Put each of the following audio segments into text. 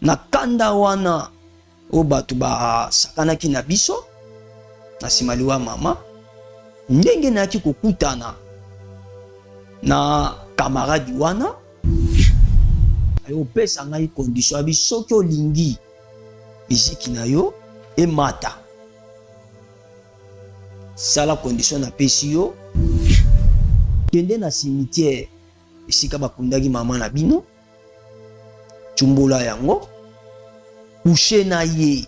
na kanda wana o batu ba sakanaki na biso na simaliwa mama ndenge naki kokutana na camarade wana ayo pesa ngai condition abi soki olingi miziki na yo emata sala condition na pesi yo kende na cimetière esika bakundaki mama na bino chumbola yango couche na ye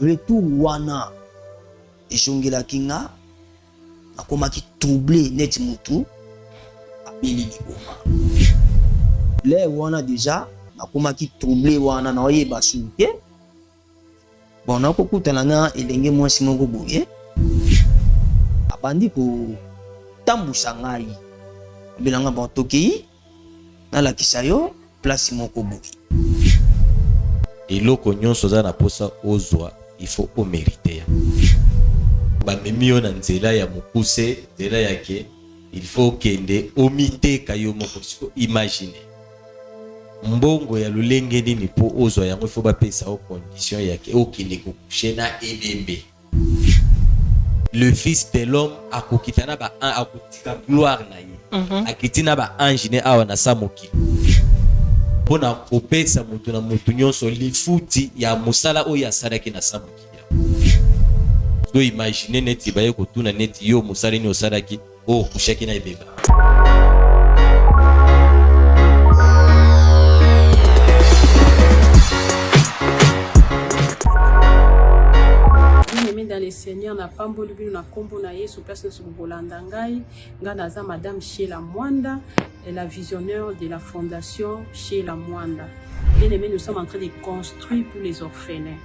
retour wana ezongelaki nga nakomaki troublé neti mutu abeli liboma le wana deja nakomaki troublé wana na oyeba sulu te bon nakokutana na elenge mwasi moko boye abandi kotambusa ngai abelanga bon tokei nalakisa yo place moko boye eloko nyonso za na posa ozwa il faut o mériter bamemi yo na nzela ya mokuse nzela yake il faut kende omiteka yo moko siko imagine mbongo ya lolenge nini po ozwa yango il faut bapesa o condition yake okende kokushe na elembe le fils de l'homme akokitana ba akotika gloire na ye akitina ba ange ne awa na samoki pona kopesa mutu na mutu nyonso lifuti ya musala oyo asalaki na samoki so imagine neti baye kotuna neti yo musala ni osalaki o kushaki na ebeba. Dans les seigneurs na pamboli bino na kombo na Yesu place na subolanda ngai nga naza madame Sheila Mwanda la visionnaire de la fondation Sheila Mwanda. Bien aimé, nous sommes en train de construire pour les orphelins.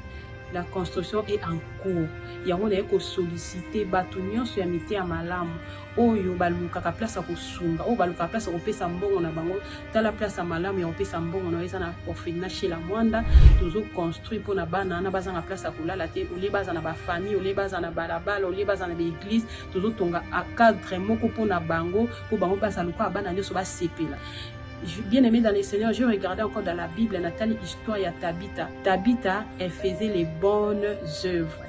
La construction est en cours. Yango na eko solliciter batu nyonso ya mite ya malamu oyo balukaka place ya kosunga oyo balukaka place ya kopesa mbongo na bango tala place ya malamu ya kopesa mbongo na eza na orphelinat Sheila Mwanda tozo construire pour na bana na baza na place ya kolala te ole baza na ba famille ole baza na balabala ole baza na église tozo tonga a cadre moko pour na bango pour bango baza luka bana nyonso ba sepela. Bien aimé dans les Seigneurs, je regardais encore dans la Bible, Nathalie, histoire ya Tabitha. Tabitha, elle faisait les bonnes œuvres.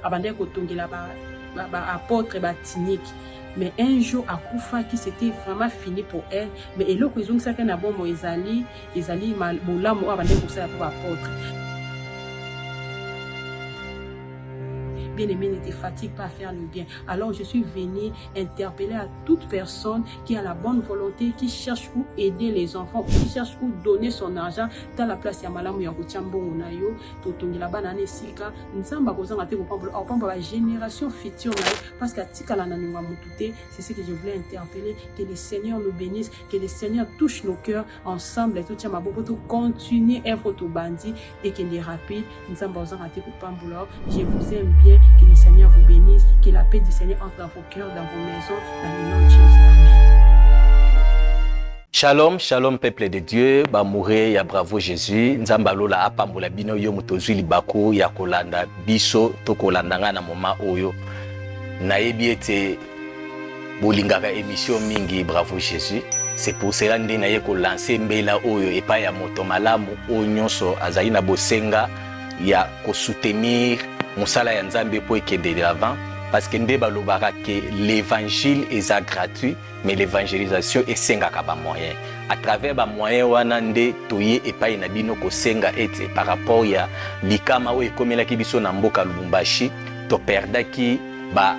Abandé kotongi la apôtre batinique. Mais un jour, à Koufa, qui c'était vraiment fini pour elle. Mais elle a dit que na bon ezali malbola mo abandé pour ça pour apôtre. Bien-aimé, ne te fatigue pas à faire le bien. Alors je suis venue interpeller à toute personne qui a la bonne volonté, qui cherche où aider les enfants, qui cherche où donner son argent. Dans la place, il y a malamu ya kuchambongo na yo, totongi la banane sika, nzamba kozanga te pour la génération future na yo, parce que tika la nanunga mutute, c'est ce que je voulais interpeller, que le Seigneur nous bénisse, que le Seigneur touche nos cœurs ensemble, et tout tient ma beaucoup tout continuer à être bandi et qu'il est rapide, nzamba kozanga te pour pambola. Je vous aime bien. Que le Seigneur vous bénisse, que la paix du Seigneur entre dans vos cœurs, dans vos maisons, dans le nom de Jésus. Amen. Shalom, shalom peuple de Dieu, bamoure ya bravo Jésus, nzamba lola apambola bino yo mutozwi libako ya kolanda biso to kolanda nga na moma oyo. Nayebi ete bolingaka émission mingi bravo Jésus. C'est pour cela nde naye ko lancer mbela oyo epa ya moto malamu oyo nyonso azali na bosenga ya ko soutenir Moussala ya Nzambe pour ekende de l'avant parce que nde balobaka que l'évangile est gratuit mais l'évangélisation esengaka ba moyen à travers ba moyen wana nde toye epai na bino ko senga ete par rapport ya likama o ekomelaki biso na mboka Lubumbashi to perdaki ba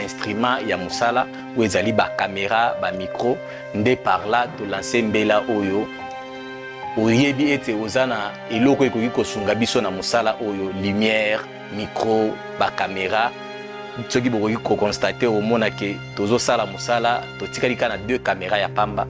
instrument ya Moussala ou ezali ba caméra ba micro nde par là to lancer mbela oyo oyebi ete ozana eloko ekoki kosunga biso na musala oyo lumière micro ba caméra soki bokoki ko constater omona ke tozo sala musala totikali kana 2 caméra ya pamba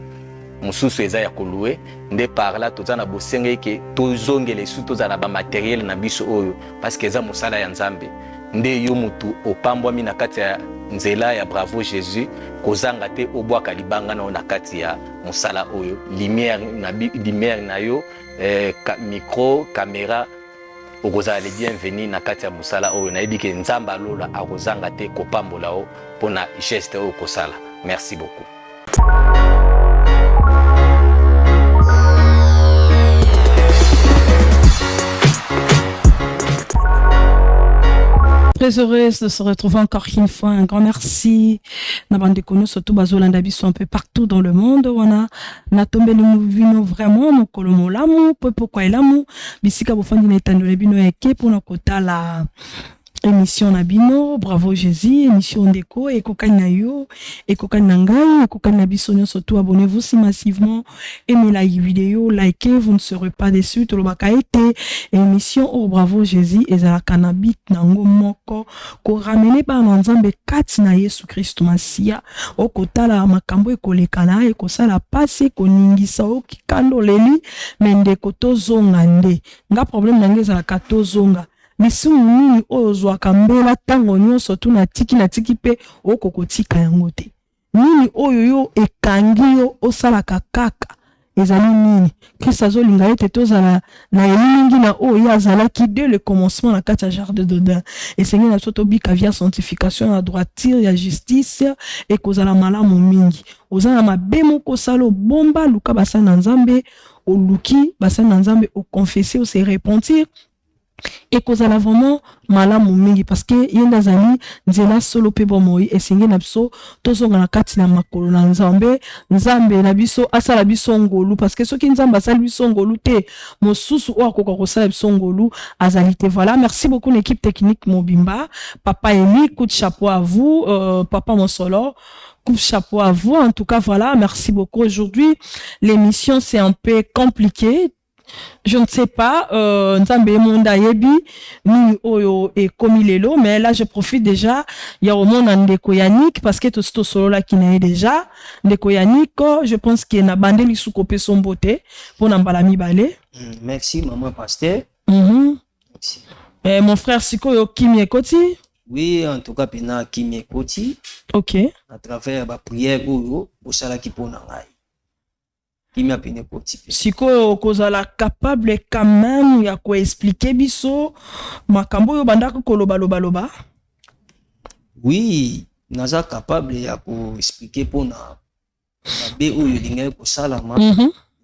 mususu eza ya koluwe nde par là tozana bosenge ke tozongele su tozana ba matériel na biso oyo parce que eza musala ya Nzambe nde yo mutu opambwami na kati ya nzela ya bravo Jésus kozanga te obwaka libanga na kati ya musala oyo lumière na yo micro caméra okozala le bienvenu na kati ya musala oyo nayebi ke Nzamba lola akozanga te kopambola o pona geste oyo kosala. Merci beaucoup. très heureuse de se retrouver encore une fois. Un grand merci. Nabandeko surtout bazolanda biso un peu partout dans le monde. Wana na tombe nous vino vraiment mokolo molamu popo kwa elamu bisika bofandi na etandole bino eke pona kotala émission na bino Bravo Jésus, émission ndeko ekokani na yo ekokani na ngai ekokani na biso nyonso tout. Abonnez-vous si massivement, aimez la vidéo, likez, vous ne serez pas déçus. Tolobaka ete émission au Bravo Jésus ezalaka na bit nango moko ko ramener ba nzambe kati na Yesu Kristo Masia okotala makambo ekolekana ekosala pasi koningisa okikando leli mendeko tozonga nde nga problème nange ezalaka tozonga misumu nini oyo ozwaka mbela ntango nyonso tu na tiki pe okokotika yango te. Nini oyo yo ekangi yo osalaka kaka ezali nini? Kristo azolinga ete tozala na elingi na oyo azalaki dès le commencement na kati ya jardin d'Eden. Esengi na biso tobika via sanctification ya droiture ya justice ekozala malamu mingi. Oza na mabe moko osala obomba luka basali na Nzambe oluki basali na Nzambe okonfesser o se repentir et kozala vraiment malamu mingi parce que yenda zali nzela solo pe bomoi esengi na biso tozonga na kati na makolo na Nzambe na biso asala biso ngolu parce que soki Nzambe asala biso ngolu te mosusu o akoka kosala biso ngolu azali te. Voilà, merci beaucoup l'équipe technique Mobimba, papa Eli, coup de chapeau à vous, papa Monsolo, coup de chapeau à vous. En tout cas, voilà, merci beaucoup. Aujourd'hui, l'émission c'est un peu compliqué. Je ne sais pas, Nzambe Monda Yebi, ni oyo et comme il est là, mais là je profite déjà, il y a au monde Ndeko Yannick, parce que tout ce solo là qui n'est déjà, Ndeko Yannick, je pense qu'il n'a bandé li soukopé son beauté, pour n'embalami balé. Merci, maman pasteur. Merci. Et mon frère Siko yo Kimi Ekoti? Oui, en tout cas, pena Kimi Ekoti. Ok. À travers la prière, au sala qui pona ngai. Kimi apene Ekoti. Siko kozala capable quand même ya ko expliquer biso makambo yo bandaka koloba loba. Oui, naza capable ya ko expliquer pona be oyo linga ko sala ma.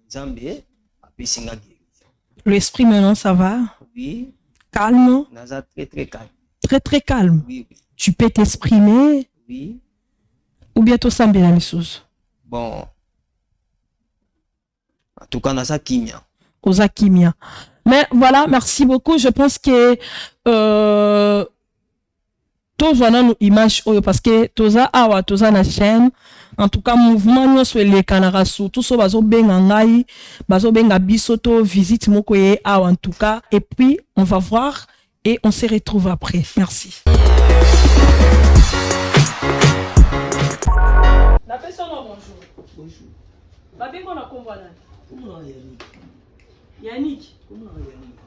Nzambe apesinga guérison. L'esprit maintenant ça va? Oui. Calme. Naza très calme. Très calme. Oui. Tu peux t'exprimer? Oui. Ou bien tout semble la chose. Bon. En tout cas, naza kimia. Oza kimia. Mais voilà, merci beaucoup. Je pense que toza na image oyo parce que toza awa toza na chaîne. En tout cas, mouvement nyonso elekana surtout so bazo benga ngai, bazo benga biso to visite moko ye awa en tout cas. Et puis on va voir et on se retrouve après. Merci. La personne bonjour. Bonjour. Ba bengo na kombo na. Comment Yannick? Yannick. Comment Yannick?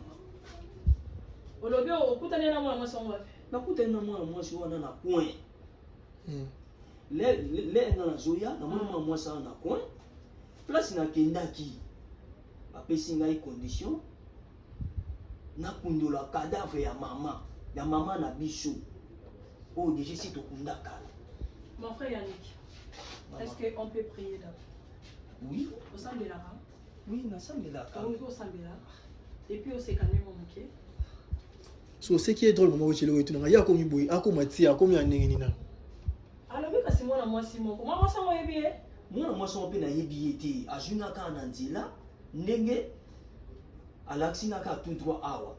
Olobi okutane na mwana mwasi wapi? Nakutana na mwana mwasi wana na coin. Le na zoya na mwana mwasi na coin. Place na kendaki. Apesi ngai condition. Na kundola cadavre ya mama na biso. Oh déjà si to kundaka. Mon frère Yannick, est-ce qu'on peut prier d'abord? Oui. Au sein de la rame. Oui, na sambela ka. Au sein de la. Et puis on s'est calmé mon moqué. So ce qui est drôle maman chez le retour, il y a comme boy, a comme tia, comme ya nini na. Alors mais kasi moi moi Simon, comment moi ça moi bien? Moi ça on peut na yebiete, ajuna ka na nzela, ndenge alaxina ka tout droit awa.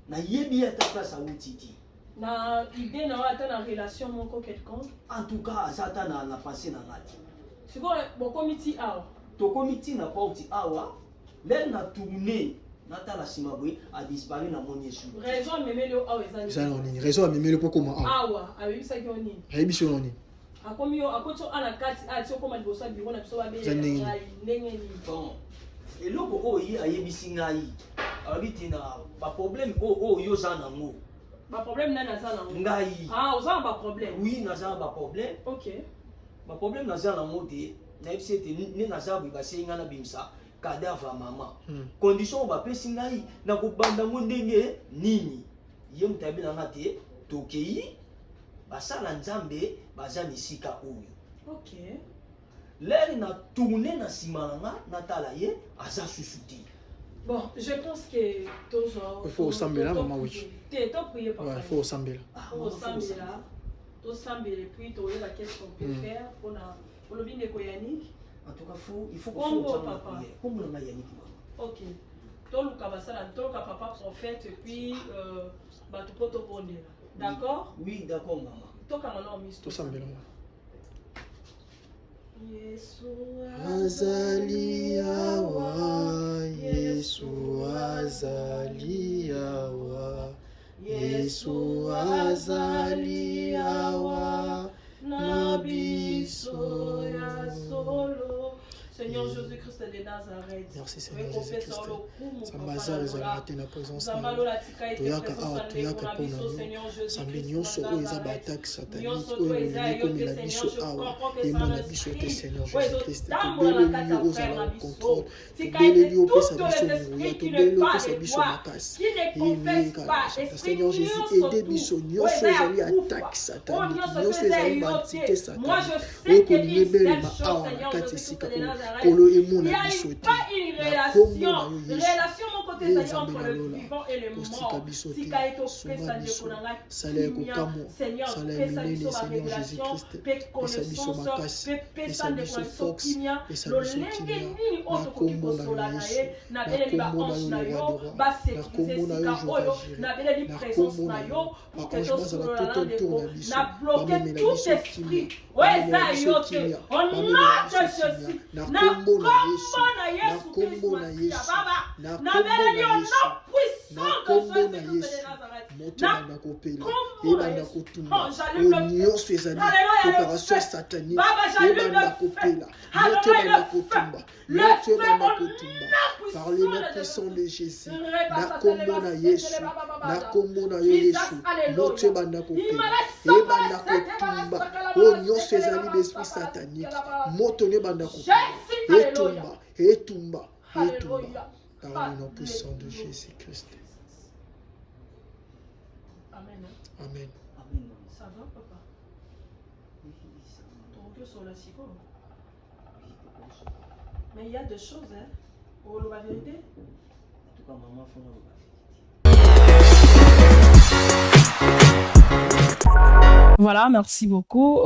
Na yebieta place a utiti. Na idée na ata na relation moko quelconque. En tout cas, azata na passé na ngati. C'est quoi bon comité awa? To comité na porti awa, l'air na tourné. Natala Simabwe a disparu dans mon Yesu. Raison memelo awa ezali. Ça non ni, raison memelo pour comment awa, avec ça qui on ni. Habibi non ni. Akomi akoto ana kati ati okoma liboso biro na biso ba be. Ndenge ni. Bon. Et loko oyi ayebisi ngai. Abiti na ba problème yo za nango. Ba problème na za nango. Ngai. Ah, oza ba problème. Oui, na za ba problème. OK. Ba problème na za nango te. Na ebisete ne na za bu ba senga na bimsa. Cadavre maman. Condition ba pesi ngai na kobanda ngo ndenge nini. Ye mutabi na ngate tokei basala Nzambe baza misika oyo. OK. L'air na tourner na simanga na tala ye aza susuti. Bon, je pense que tous Il faut ressembler là, maman, oui. T'es prié, papa. Ouais, il faut ressembler là. Il faut ressembler là. Tout semble et puis tu vois qu'est-ce qu'on peut faire pour le bien de Koyanik. En tout cas, il faut qu'on papa. Comme le Yannick. Ok. Tout le cabasala, tout le papa prophète et puis tu peux te prendre. D'accord? Oui, d'accord, maman. Tout comme on a mis Tout semble là. Yesu azali awa, Yesu azali awa, Yesu azali awa, na biso ya solo. Seigneur Jésus-Christ de Nazareth. Merci Seigneur Jésus-Christ. Sambaza ezala te na présence na yo. Toyaka awa toyaka mpona yo. Sambi nyonso oyo eza baatake satanike oyo elingi komela biso awa emona biso te Seigneur Jésus-Christ. Tobeleli yo ozala ocontrôle. Tobeleli yo opesa biso moya. Tobeleli yo opesa biso makasi. Seigneur Jésus, aide biso nyonso ezali atake satanike. Nyonso ezali baantite satanike. Oyo kolibelema awa na kati esika oyo. Kolo emona biso te na kombo na yo Yesu ezambe na lola kosika biso te suma biso sala ya kokamo sala ya minene Seigneur Jésus-Christ pesa biso makasi pesa biso force pesa biso kimia na kombo na yo Yesu na kombo na yo roi na kombo na yo Jéhovah Jireh na kombo na yo baange bazala tout autour na biso bamemela biso kimia bamemela biso kimia bamemela biso kimia na kombo na Yesu, na kombo na Yesu, na kombo na Yesu, na kombo na Yesu, motema na kopela, ebanda kotumba, nyonso ezali opération satanique, ebanda kopela, motema na kotumba, motema na kotumba, par le nom puissant de Jésus, na kombo na Yesu, na kombo na Yesu, motema na kopela, ebanda kotumba, nyonso ezali l'esprit satanique, motema ebanda kopela. Etumba, etumba, etumba, par le nom puissant de Jésus-Christ. Amen. Amen. Ça va, papa? Ton sur la psycho. Mais il y a des choses, hein? Pour la vérité. En tout cas, maman, il faut la vérité. Voilà, merci beaucoup.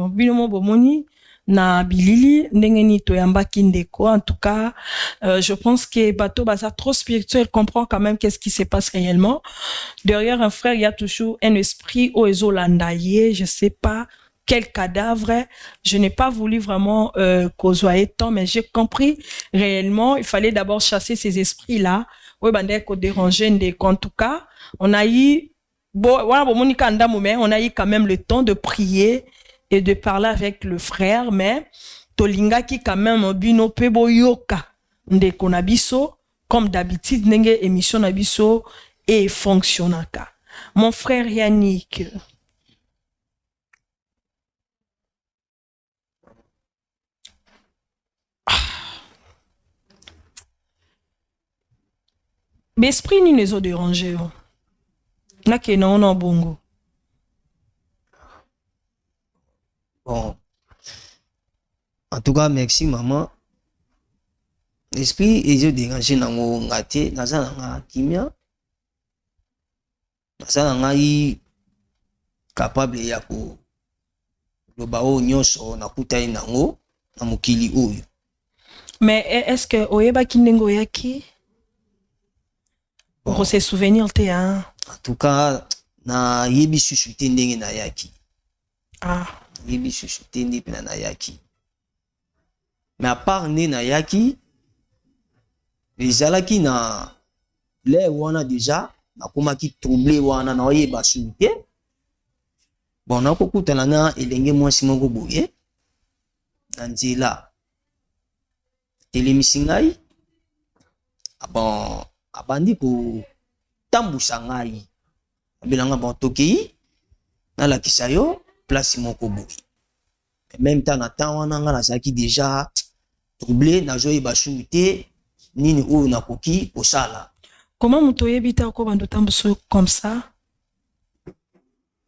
Binomo Bomoni. Na bilili ndengeni toyambaki ndeko. En tout cas, je pense que bateau baza trop spirituel comprend quand même qu'est-ce qui se passe réellement. Derrière un frère, il y a toujours un esprit au ezolandaye, je sais pas quel cadavre. Je n'ai pas voulu vraiment causoyer tant, mais j'ai compris réellement. Il fallait d'abord chasser ces esprits-là. Oui, bandeko déranger ndeko. En tout cas, on a eu on a eu quand même le temps de prier et de parler avec le frère, mais tolinga qui quand même bino pebo yoka ndeko na biso comme d'habitude nenge émission na biso et fonctionnaka. Mon frère Yannick. L'esprit ni les autres dérangés. Na ke non bongo. Bon. En tout cas, merci maman. L'esprit est dérangé dans mon gâté, dans un kimia. Dans un capable ya ko le bao nyonso na kutai nango na mukili oyo. Mais est-ce que oyeba kindengo yaki? Pour se souvenir te hein. En tout cas, na yebi susuté ndenge na yaki. Ah. Yebi susuté ndenge na yaki. Mais à part né na yaki, les alaki na les wana déjà na koma ki troublé wana na yeba susuté. Bon na kokutana na elenge mwasi moko boye. Na nzela. Telemisingai. Bon abandi ko tambusa ngai bilanga bon tokei na la kisayo place moko boui même temps na temps wana nga nazaki déjà troublé na joye bashute nini oyo nakoki kosala. Comment muto yebita ko bando tambuso comme ça?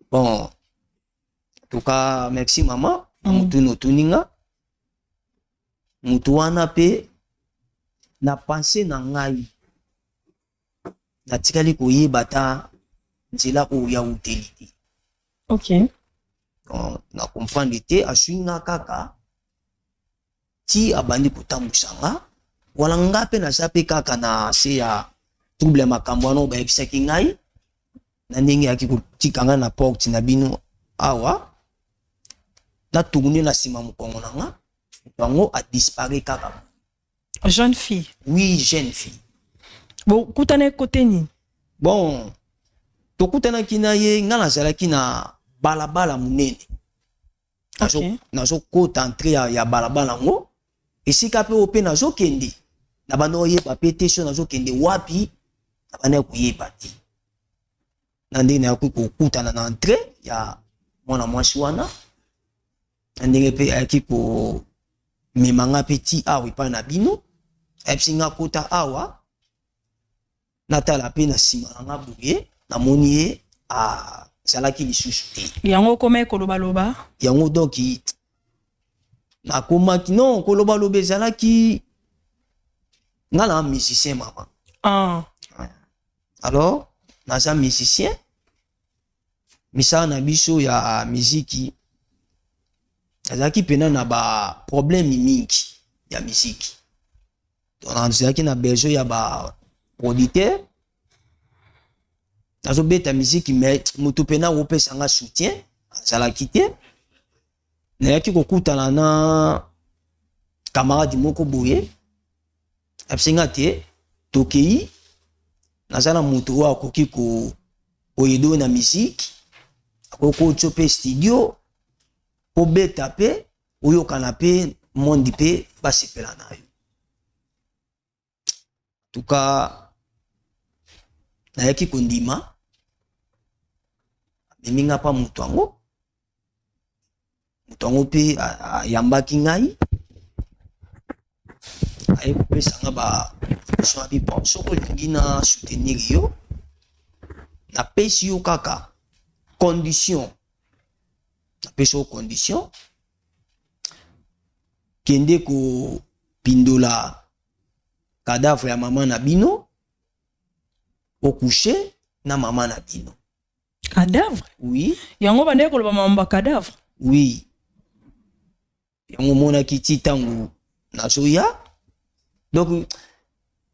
Bon en tout cas merci maman mutu no tuninga mutu wana pe na pensé na ngai natikali koyeba ta nzela oyo ya uteli te. Ok. Na comprendre te aswinga kaka ti abandi kotambusanga wala nga mpe naza mpe kaka na se ya trouble ya makambo wana bayebisaki ngai na ndenge yaki kotikanga na porte na bino awa natourne na nsima mokongo na nga bango adispare kaka. Jeune fille. Oui, jeune fille. Bon, kutane kote nini? Bon, tokutanaki na ye nga nazalaki na balabala munene. Okay. Nazo kota entre ya balabala ngo esika pe ope nazo kende na bano oyeba pe te so nazo kende wapi na bana kuyeba te. Na ndenge na kokutana na entre ya mwana mwasi wana na ndenge pe ayaki ko memanga peti awa epai na bino episinga kota awa natala pe na nsima na nga boye namoni ye azalaki lisusu te. Yango koma kolobaloba? Yango donc nakomaki non kolobaloba ezalaki nga na musicien mama. Alors naza musicien misala na biso ya miziki azalaki pena na ba problème mingi ya miziki. Donc azalaki na besoin ya ba producteur nazobeta miziki mais moto pena opesanga soutien azalaki te. Nayaki kokutana na camarade moko boye abisenga te tokei nazala moto oyo akoki koyedo na miziki akoki otio mpe studio obeta mpe oyokana mpe mondi mpe basepela na yo. Tuka nayaki kondima meminga pa moto yango mpe ayambaki ngai aye kopesanga baso ya bipo soko olingi na soutenir yo napesi yo kaka condition, napesi yo condition kende ko pindola cadavre ya mama na bino okouche na mama na bino. Cadavre? Oui. Yango bande koloba mamba cadavre? Oui. Yango monaki ti tango nazoya. Donc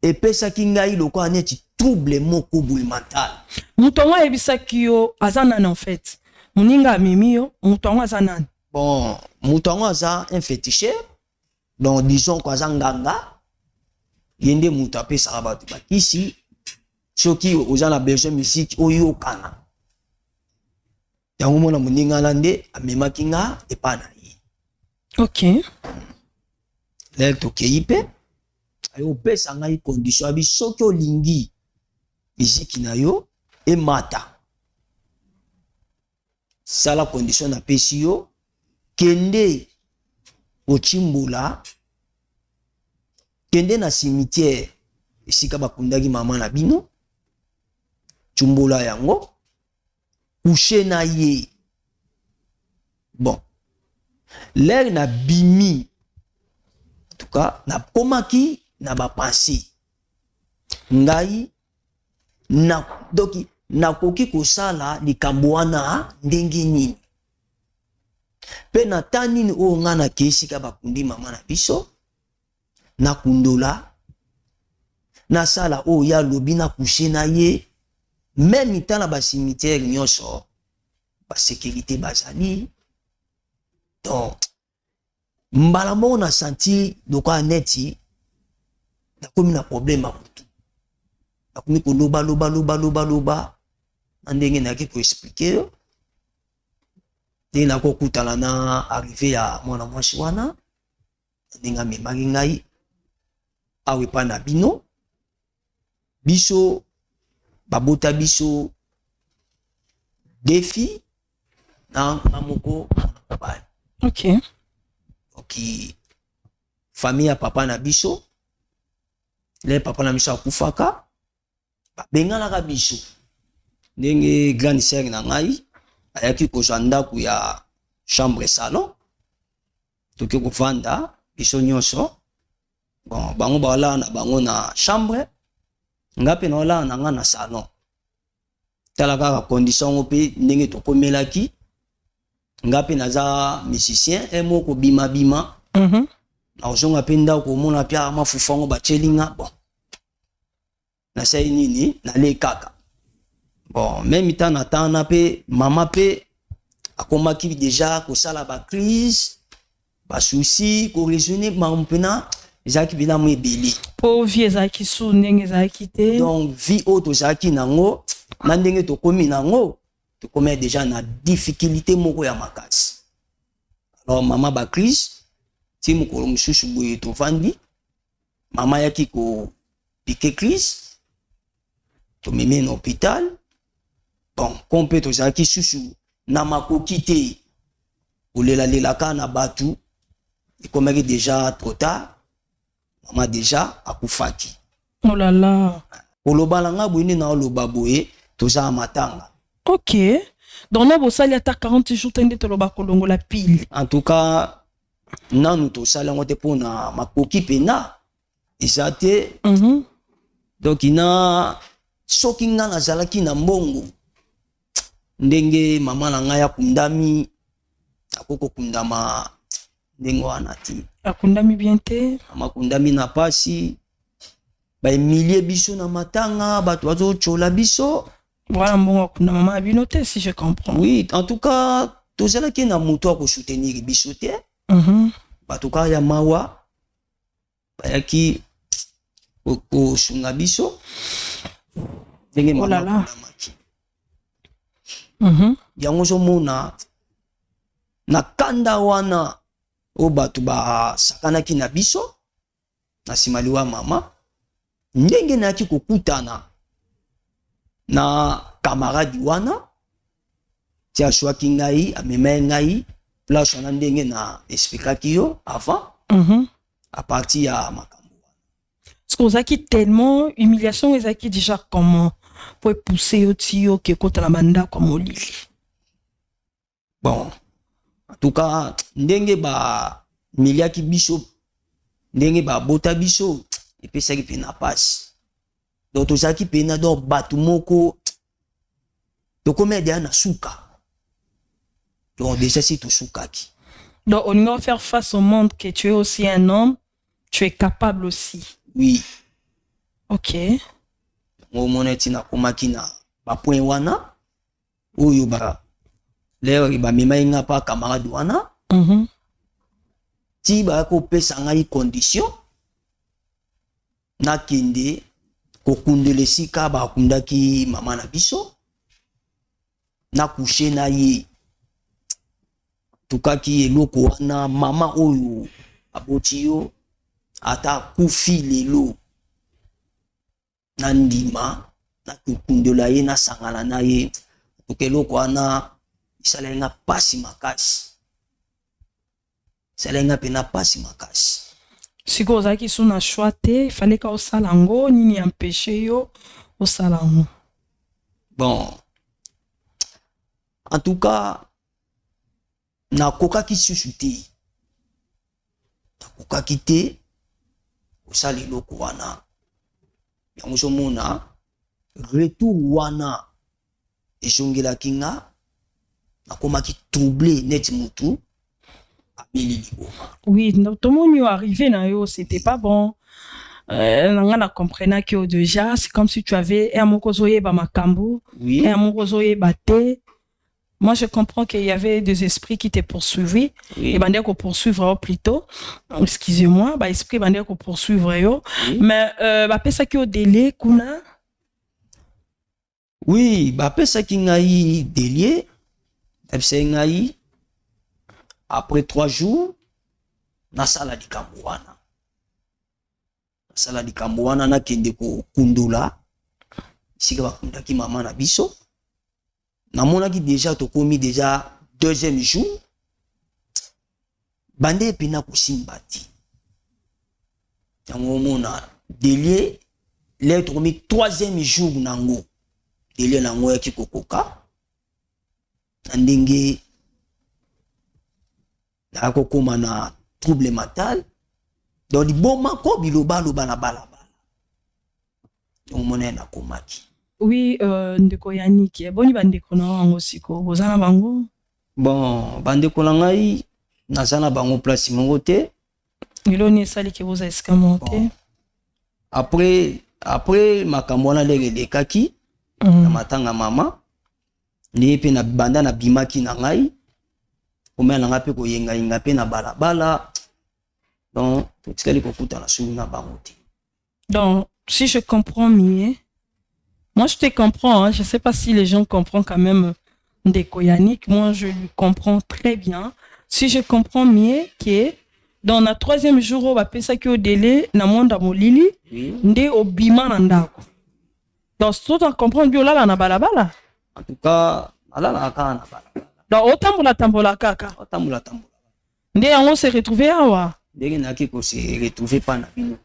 epesaki ngai lokola neti trouble moko boye mental. Mutongo ayebisaki yo aza nani en fait? Muninga amemi yo, mutongo aza nani? Bon, mutongo aza un féticheur. Donc disons ko aza nganga. Yende mutu apesaka bato bakisi soki oza na besoin musique oyo kana. Yango mona muninga na nde amemaki nga epa na ye. Ok. Lel tokei pe ayo pesa ngai condition abi soki olingi musique na yo emata. Sala condition na pesi yo kende ochimbola kende na cimetière esika bakundaki mama na bino chumbola yango coucher na ye. Bon l'air na bimi en tout cas na komaki na ba pensée ngai na doki nakoki kosala likambo wana ndenge nini pe na tanini oyo nga na kesika bakundi mama na biso na kundola na sala oyo ya lobi na coucher na ye même itala ba cimetière nyonso ba sécurité bazali. Donc mbala moko na senti lokola neti nakomi na problème ya mutu nakomi koloba na ndenge nayaki koexplike yo ndenge nakokutana na arrive ya mwana mwasi wana ndenge amemaki ngai awa epai na bino biso babota biso defi na moko mobali. Ok. Ok. Famille ya papa na biso le papa na biso akufaka babenganaka biso ndenge grande sœur na ngai ayaki kozwa ndako ya chambre salon toki kovanda biso nyonso. Bon bango balala na bango na chambre ngape na ola nanga na salon tala kaka condition ope ndenge tokomelaki ngape naza musicien moko bima bima na ozonga pe ndako omona pia mafufango bachelinga bon na sai nini na le kaka bon même temps na tana pe mama pe akomaki déjà ko sala ba crise ba souci ko raisonner mampena ezaki bila mo ebele po vie ezaki su ndenge ezaki te donc vie auto zaki nango na ndenge tokomi nango tokomi déjà na difficulté moko ya makasi alors mama ba crise ti mokolo mosusu boye tovandi mama yaki ko piqué crise tomemi na hôpital bon kompe tozalaki susu na makoki te kolelalelaka na batu ekomaki déjà trop tard mama déjà akufaki oh là là koloba na nga boye nde na oloba boye toza matanga ok donc na bosali ata 40 jours te nde toloba kolongola pile en tout cas nanu tosali yango te mpona makoki pena eza te donc ina soki nga nazalaki na mbongo ndenge mama na ngai akundami akoko kundama ndenge wana ti akundami bien te amakundami na pasi baemilie biso na matanga bato bazochola biso voilà mbongo akunda mama ya bino te si je comprends oui en tout cas tozalaki na moto akosoutenir biso te bato kaka ya mawa bayaki kosunga biso ndenge mama akundamaki yango ozomona na kanda wana oyo bato basakanaki na biso na nsima liwa mama ndenge nayaki kokutana na kamaradi wana ti aswaki ngai amemai ngai place wana ndenge na explikaki yo avant à partir ya makambo wana parce que ozalaki tellement humiliation ezalaki déjà comment po epousse yo ti yo kekota na bandako ya molili bon en tout cas ndenge bamiliaki biso ndenge babota biso epesaki pena pasi donc tozalaki pena donc bato moko tokomi deya na suka donc déjà si tosukaki donc on doit faire face au monde que tu es aussi un homme tu es capable aussi oui ok omona eti nakomaki na bapoint wana oyo lero bamemai nga mpa camarade wana ti bayaki kopesa ngai condition nakende kokundela esika bakundaki mama na biso nakushe na ye tukaki eloko wana mama oyo aboti yo ata akufi lelo na ndima nakokundela ye nasangana na ye tuka eloko wana esalaki nga pasi makasi esalaki nga mpena pasi makasi sikoyo ozalaki so na choix te ifaleka osala yango nini empêche yo osala yango bon en tout cas nakokaki susu te nakokaki te kosala eloko wana yango ozomona retour wana ezongelaki nga nakomaki troublé neti motu abeli liboma oui tomoni yo arrivé na yo c'était pas bon nanga na comprenaki yo déjà c'est comme si tu avais un moko ozoyeba makambo oui un moko ozoyeba te moi je comprends qu'il y avait des esprits qui te poursuivi oui. Et bandé qu'on poursuivre plutôt excusez-moi bah esprit bandé qu'on poursuivre yo oui. mais bapesaki yo délai kuna oui bapesaki ngai délai epesaki ngai après 3 jours nasala likambo wana nakende kokundula esika bakundaki mama na biso namonaki déjà tokomi déjà 2e jour bande epena kosimba ti yango omona delie le tokomi 3e jour nango delie nango yaki kokoka na ndenge nakokoma na trouble mental donc libomako bilobaloba na balabala omona na komaki. Oui, ndeko Yannick, boni bandeko na wango siko, bozana bango? Bon, bandeko na ngai, nazana bango place mongo te. Iloni esali ke boza esika monte. Après makambo wana lege lekaki, na matanga mama, nde pe na banda na bimaki na ngai, omena na nga pe koyenga pe na balabala. Donc, totikali kokuta na sulu na bango te. Donc, si je comprends mieux, moi je te comprends, hein, je sais pas si les gens comprennent quand même Ndeko Yannick, moi je lui comprends très bien. Si je comprends mieux que dans le 3e jour, on va penser que au délai, na monde molili, nde obima na ndako. Donc, tout en comprendre bien là na balabala. En tout cas, ala na kaka na balabala. Donc, tambola kaka. Tambola. Nde on s'est retrouvé awa. Ndenge na ki ko se retrouver pas na bino.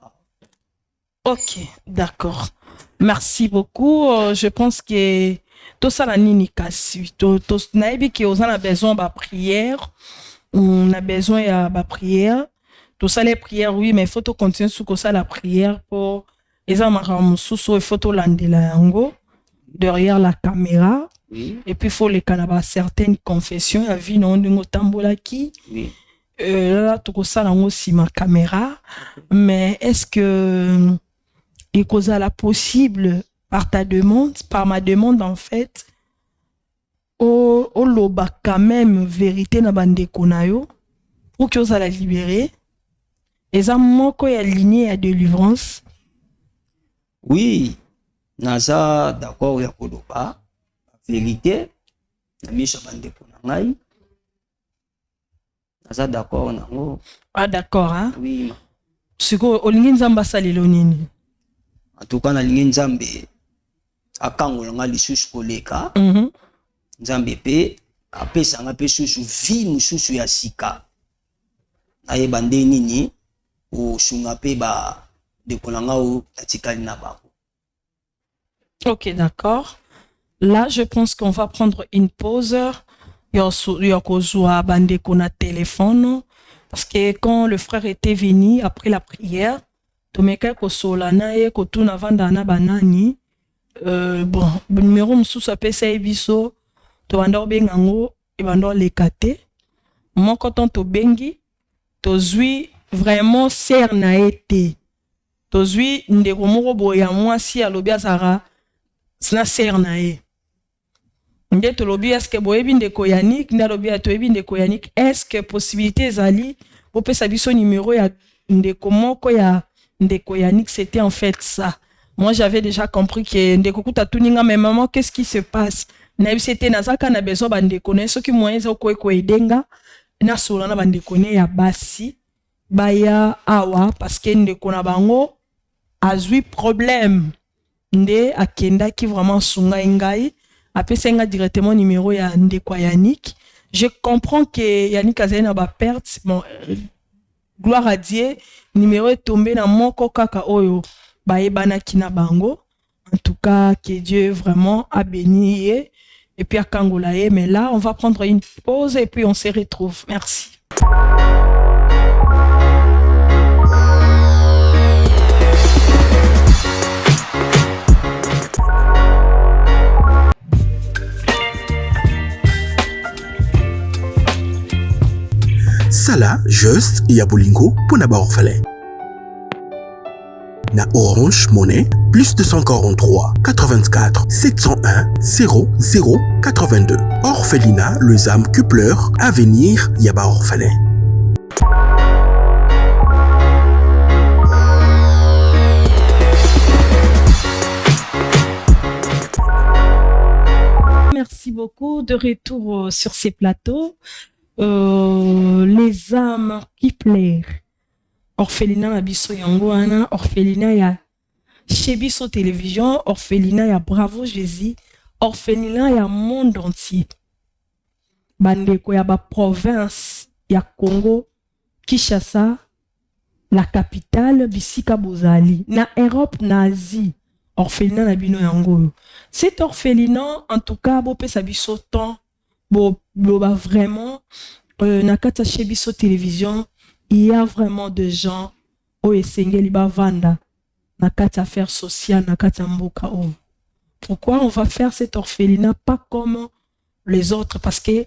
Ok, d'accord. Merci beaucoup. Je pense que tout ça la nini kasi. Tout naïbi que on a besoin de prière. On a besoin de prière. Tout ça les prières, oui, mais il faut continuer sur ça la prière pour les amarams sous il faut tout l'andela yango derrière la caméra. Oui. Et puis il faut les canaba certaines confessions. Il y a vu non de tambola qui. Oui. Là tout ça là aussi ma caméra. Mais est-ce que et cause à la possible par ta demande, par ma demande en fait, au loba quand même vérité na bande konayo pour que ça la libérer. Et ça moko ya lignée à délivrance. Oui, naza d'accord ya koloba vérité na misha bande konangai. Naza d'accord nango. Ah d'accord hein. Oui. Siko olingi nzamba salelo nini? En tout cas na lingi nzambe akangola nga lisusu koleka. Nzambe pe apesa nga pe susu vie mususu ya sika. Ayeba nde nini o sunga pe ba dekola nga o tatikali na bako. Ok, d'accord. Là, je pense qu'on va prendre une pause. Yokozua bande kona téléphone. Parce que quand le frère était venu après la prière, tomeka kosolana ye kotuna vanda na banani bon numéro msusu apesa ebiso to banda obengango e banda lekate moko ton to bengi to zui vraiment ser na été to zui ndeko moko boya mwasi alobi azara sna ser na ye nde to lobi eske boyebi ndeko Yannick nda lobi atoyebi ndeko Yannick eske possibilité ezali opesa biso numéro ya ndeko moko ya Ndeko Yannick, c'était en fait ça. Moi, j'avais déjà compris que Ndeko Kuta Tuninga, mais maman, qu'est-ce qui se passe? C'était Nazaka na besoin bandeko ne, ce qui moyen ko edenga na solana bandeko ne ya basi baya awa parce que Ndeko na bango azui problème. Nde akenda qui vraiment sunga ngai apesenga directement numéro ya Ndeko Yannick. Je comprends que Yannick azali na ba perte, bon gloire à Dieu, numéro est tombé dans mon kaka oyo baebana kina bango. En tout cas, que Dieu vraiment a béni et puis à Kangolaye. Mais là, on va prendre une pause et puis on se retrouve. Merci. Sala, juste, Yabolingo, pour n'avoir orphelin. Na Orange Monnaie, plus 243 84 701 00 82. Orphelinat, les âmes que pleurent, avenir, Yaba orphelin. Merci beaucoup. De retour sur ces plateaux. Les âmes qui pleurent. Orphelinat na biso yango wana, orphelinat ya chez biso télévision, orphelinat ya Bravo Jésus, orphelinat ya monde entier. Bandeko ya ba province ya Congo, Kinshasa, la capitale bisika bozali, na Europe na Asie, orphelinat na bino yango. Cet orphelinat en tout cas bo pesa biso temps, bo vraiment na kata chez biso télévision. Il y a vraiment des gens au Esengeli Bavanda na kati affaire sociale na kati mboka o. Pourquoi on va faire cet orphelinat pas comme les autres? Parce que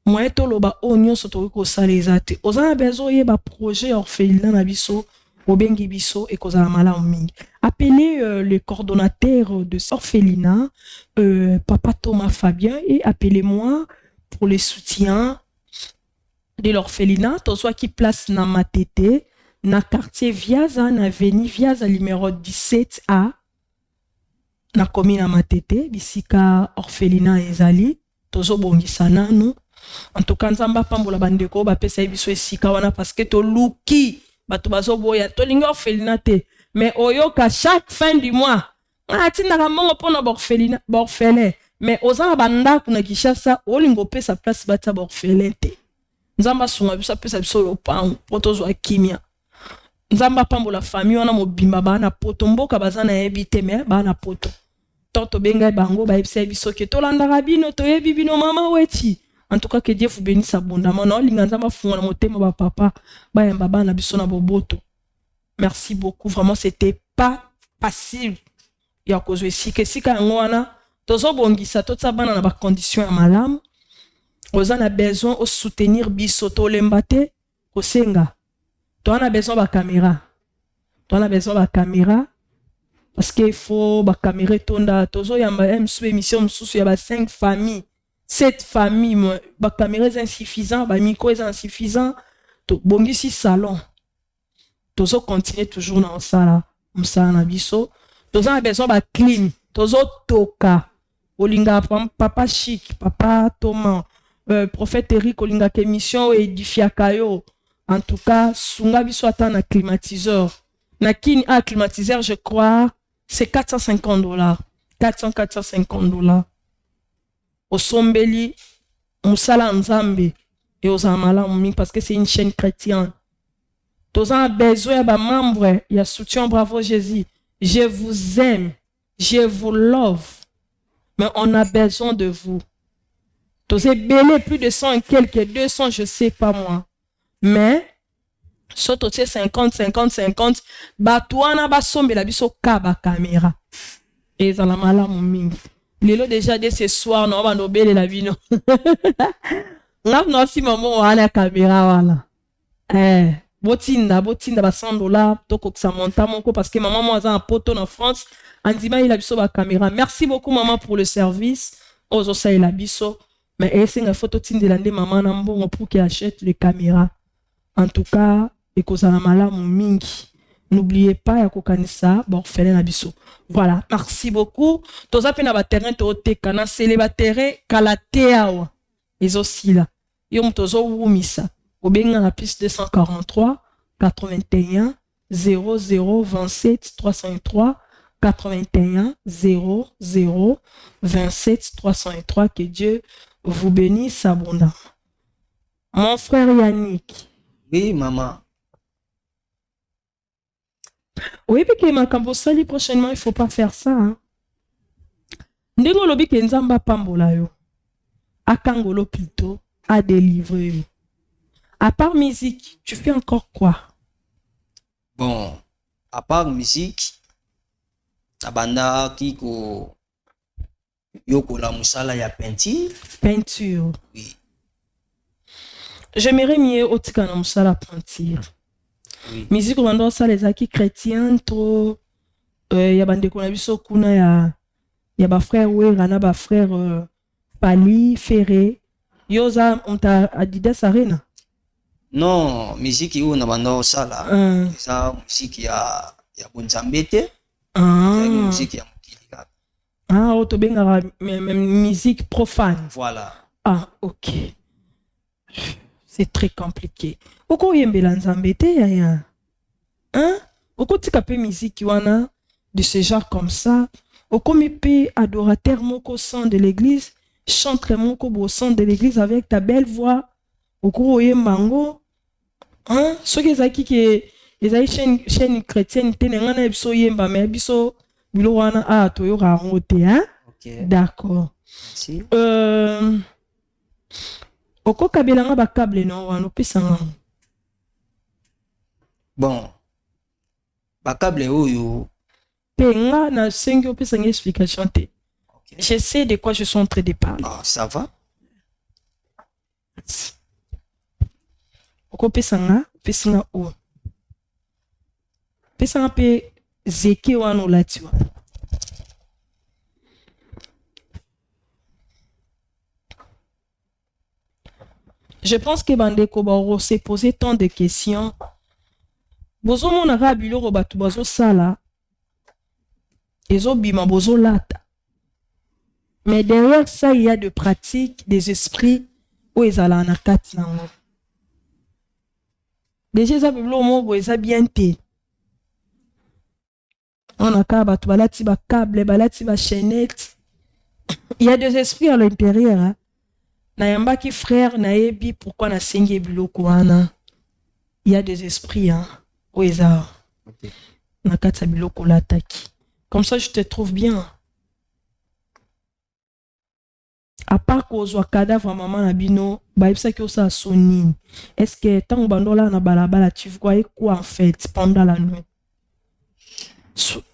moi to loba o nyonso to ko saleza te. Ozana bezo yeba projet orphelinat na biso obengi biso et kozala malamu mingi. Appelez le coordonnateur de cet orphelinat, Papa Thomas Fabien, et appelez-moi pour les soutiens de l'orphelinat. To soit qui place na Matete, na quartier Viaza, na avenue Viaza numéro 17A, na commune na Matete, bisika orphelinat ezali, tozo bongisa nanu. En tout cas, nzamba pambola bandeko ba pesa biso esika wana parce que to luki bato bazo boya to linga orphelinat te, mais oyoka chaque fin du mois atinda kamongo pona orphelinat orphelin, mais ozana banda kuna Kishasa olingo pesa place bata orphelin te. Nzamba sunga biso pesa biso yo pang potozo akimia. Nzamba pambola famille wana mobimba bana poto mboka bazana ebite me bana poto. Toto benga bango ba ebisa biso ke to landa rabino to yebi bino mama wechi. En tout cas, que Dieu vous bénisse abondamment. Non, l'ingazama fou na motema ba papa, ba yamba ba na biso na boboto. Merci beaucoup. Vraiment, c'était pas facile. Ya kozo ici que si ka ngwana, tozo bongisa tota bana na ba condition ya malamu. Oza na besoin de soutenir biso to lembate ko senga. To ana besoin ba caméra. To ana besoin ba caméra parce qu'il faut ba caméra tonda tozo yamba émission msusu ya ba 5 familles. Cette famille, ma caméra est insuffisante, ma micro est insuffisant. Bon, ici, salon. Tozo continue toujours dans ça, ça, na biso. Tozo a besoin de clean. Tozo toka. Olinga, papa chic, papa Thomas, prophète Eric, olinga, émission édifia kayo. En tout cas, sunga biso atan un climatiseur. Na kin a climatiseur, je crois, c'est $450. 450. Au Sombeli, Moussala Nzambe et aux Amalamu parce que c'est une chaîne chrétienne. Tous en besoin de membres, il y a soutien, bravo Jésus. Je vous aime, je vous love, mais on a besoin de vous. Tous avez belé plus de 100 et quelques 200, je sais pas moi. Mais, surtout 50, batouana ba sombe la biso kaba caméra. Et dans la malamu mingi. Lelo déjà dès ce soir non va nobel la vie non. Non si maman a la caméra voilà. Botinda ba $100 toko ça monte monko parce que maman moi a un poteau en France andima il a biso ba caméra. Merci beaucoup maman pour le service. Ozo ça il a biso mais essaye une photo tindela ndé maman na mbongo pour qu'il achète les caméras. En tout cas et koza na malamu mingi. N'oubliez pas ya kokanisa orphelin na biso. Voilà, merci beaucoup. Toza pe na ba terrain to tekana sele ba terrain kala teawa. Les aussi là. Yo mtozo wumisa. Obenga na piste 243 81 00 27 303 81 00 27 303. Que Dieu vous bénisse abondamment. Mon frère Yannick. Oui, maman. Oui, puis que ma kambosali prochainement, il faut pas faire ça. Hein. Ndengo lobi ke nzamba pambola yo. Akangolo plutôt à délivrer yo. À part musique, tu fais encore quoi? Bon, à part musique, abanda kiko yoko la musala ya peinture. Peinture. Oui. J'aimerais mieux otika na musala peinture. Oui. Musique on ça les acquis chrétiens trop ya bande ko na biso kuna ya ba frère Wera na ba frère Pali Ferré yoza onta Adidas Arena. Non, musique yo na banda sala. Ça musique ya bonzambete. Musique ya mukilika. Ah, auto benga musique profane. Voilà. Ah, OK. C'est très compliqué. Oko yembela nzambete ya. Hein? Oko tika pe musique wana de ce genre comme ça. Oko mi pe adorateur moko sang de l'église, chantre moko bo sang de l'église avec ta belle voix. Oko yembango. Hein? Ce que zaki ke ezai chaîne chrétienne tenenga na biso yemba mais biso bilo wana a to yo rarote hein? OK. D'accord. Merci. Oko kabelanga ba câble no wana pesanga. Bon. Ba câble oyo Penga na sengi opesa une explication te. Ok. Je sais de quoi je suis en train de parler. Ah, ça va? Okopesa nga, pesa nga o. Pesa nga pe zeke wana olati wana. Je pense que bandeko ba se poser tant de questions. Bozo mona ka biloko bato bazo sala. Ezo bima bozo lata. Mais derrière ça, il y a des pratiques, des esprits où ils allaient en kati nango. Déjà ça biblo mo bo eza bien te. On a ka bato balati ba câble, balati ba chaînette. Il y a des esprits à l'intérieur. Hein? Na yambaki frère na yebi pourquoi na sengi biloko wana. Il y a des esprits hein où ils a na kati biloko lataki. Comme ça je te trouve bien. À part qu'on cadavre maman na bino, bah il que ça sonne. Est-ce que tant bandola na balabala tu voyais quoi en fait pendant la nuit?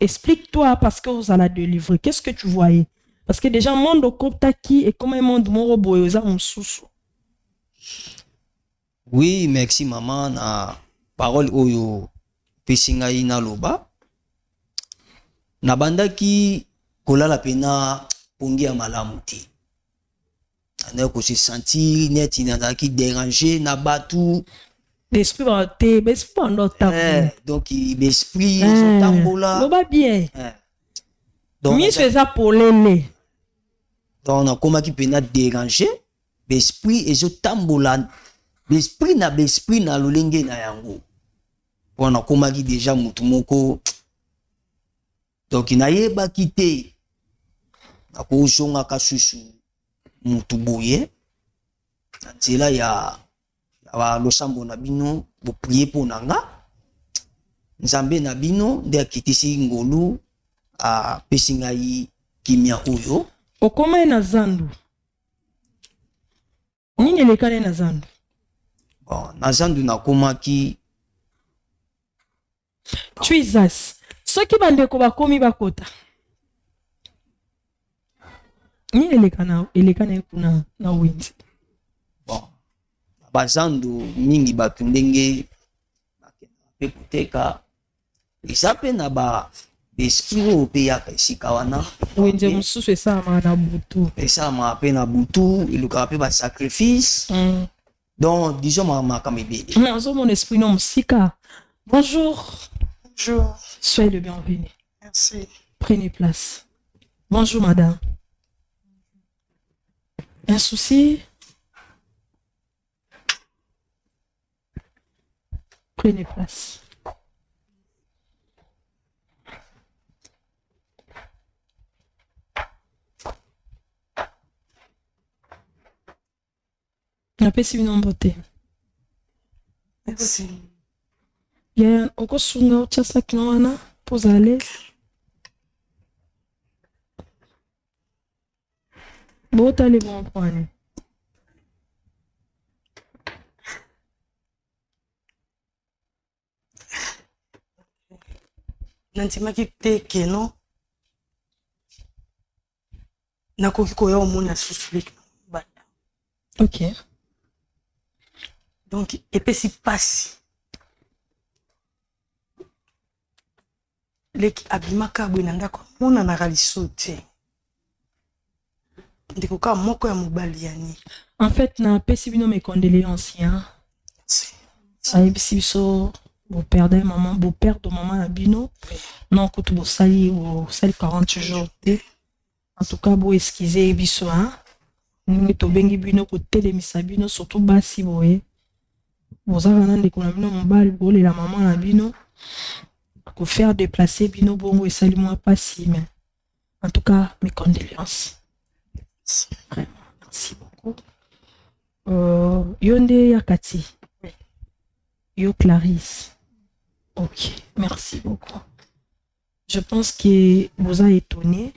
Explique-toi parce que vous allez délivrer. Qu'est-ce que tu voyais? Parce que déjà monde au koptaki et comme un monde moro boyoza msusu. Oui, merci maman na parole oyo pesinga ina loba. Na bandaki kolala pena pongi ya malamu te. On a se sentir net inandaki dérangé na batu L'esprit va te l'esprit pendant ta donc l'esprit tambola loba bien donc mi feza polele donc on a comment qui pena dérangé l'esprit et je tambola l'esprit na lolenge na yango on a comment qui déjà mutu moko donc na yeba kité na ko jonga kasusu mutu boye nzela ya losambo na bino bo prier pour nanga nzambe na bino nde akitisi ngolu a pesinga yi kimia oyo okoma na zandu nini lekane na zandu bon na zandu na koma ki tuizas soki bandeko bakomi bakota nini elekana kuna na winzi bon bazandu mingi batu ndenge pe kuteka isape na ba esprit oyo pe yaka esika wana wenze mosusu esalama na butu esalama pe na butu elukaka pe basacrifice donc disons makambo ebele nazomona esprit no mosika. Bonjour. Bonjour. Soyez le bienvenu. Merci. Prenez place. Bonjour madame. Un souci? Prenez place. Napesi bino mbote. Merci. Ya okosunga otiasaki na wana pozale. Botale bon point. Nandimaki te keno nakoki koya omona susu leki banda. Ok. Donc epesi pasi leki abimaka boye na ndako monanaka liso te ndeko kaka moko ya mobali yani. En fait napesi bino mes condoléances hein. Ayebisi biso beau-père de maman na bino non kutu bosali 40 jours te. En tout cas bo excuser biso hein. Ningi tobengi bino kotelemisa bino surtout basi boye bozaka na ndeko na bino mobali bolela maman na bino ko faire déplacer bino bongo esali moi pasi mais en tout cas mes condoléances. Vraiment, merci beaucoup. Yonde Yakati. Yo Clarisse. Ok, merci beaucoup. Je pense que vous avez étonné.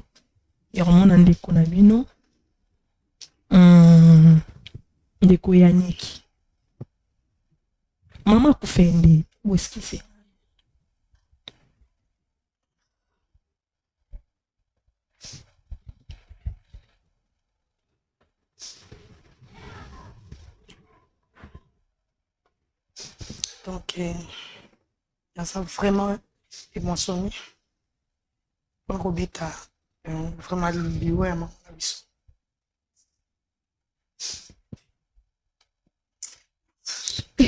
Il y a vraiment un ndeko na bino. Ndeko Yannick. Maman Koufende. Où est-ce qu'il c'est? Donc, ça vraiment émotionné. Pour Robita, vraiment, vraiment,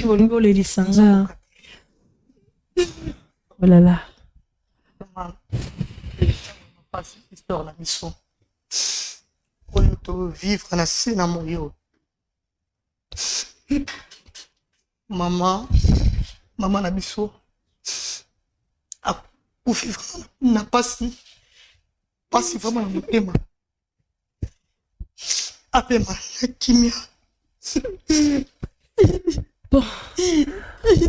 bolingo le lisanga. Oh là là. Histoire la mission. Pour vivre na sina moyo. Maman na biso. Pour vivre na pasi vraiment na motema. Apema na kimia. Bon.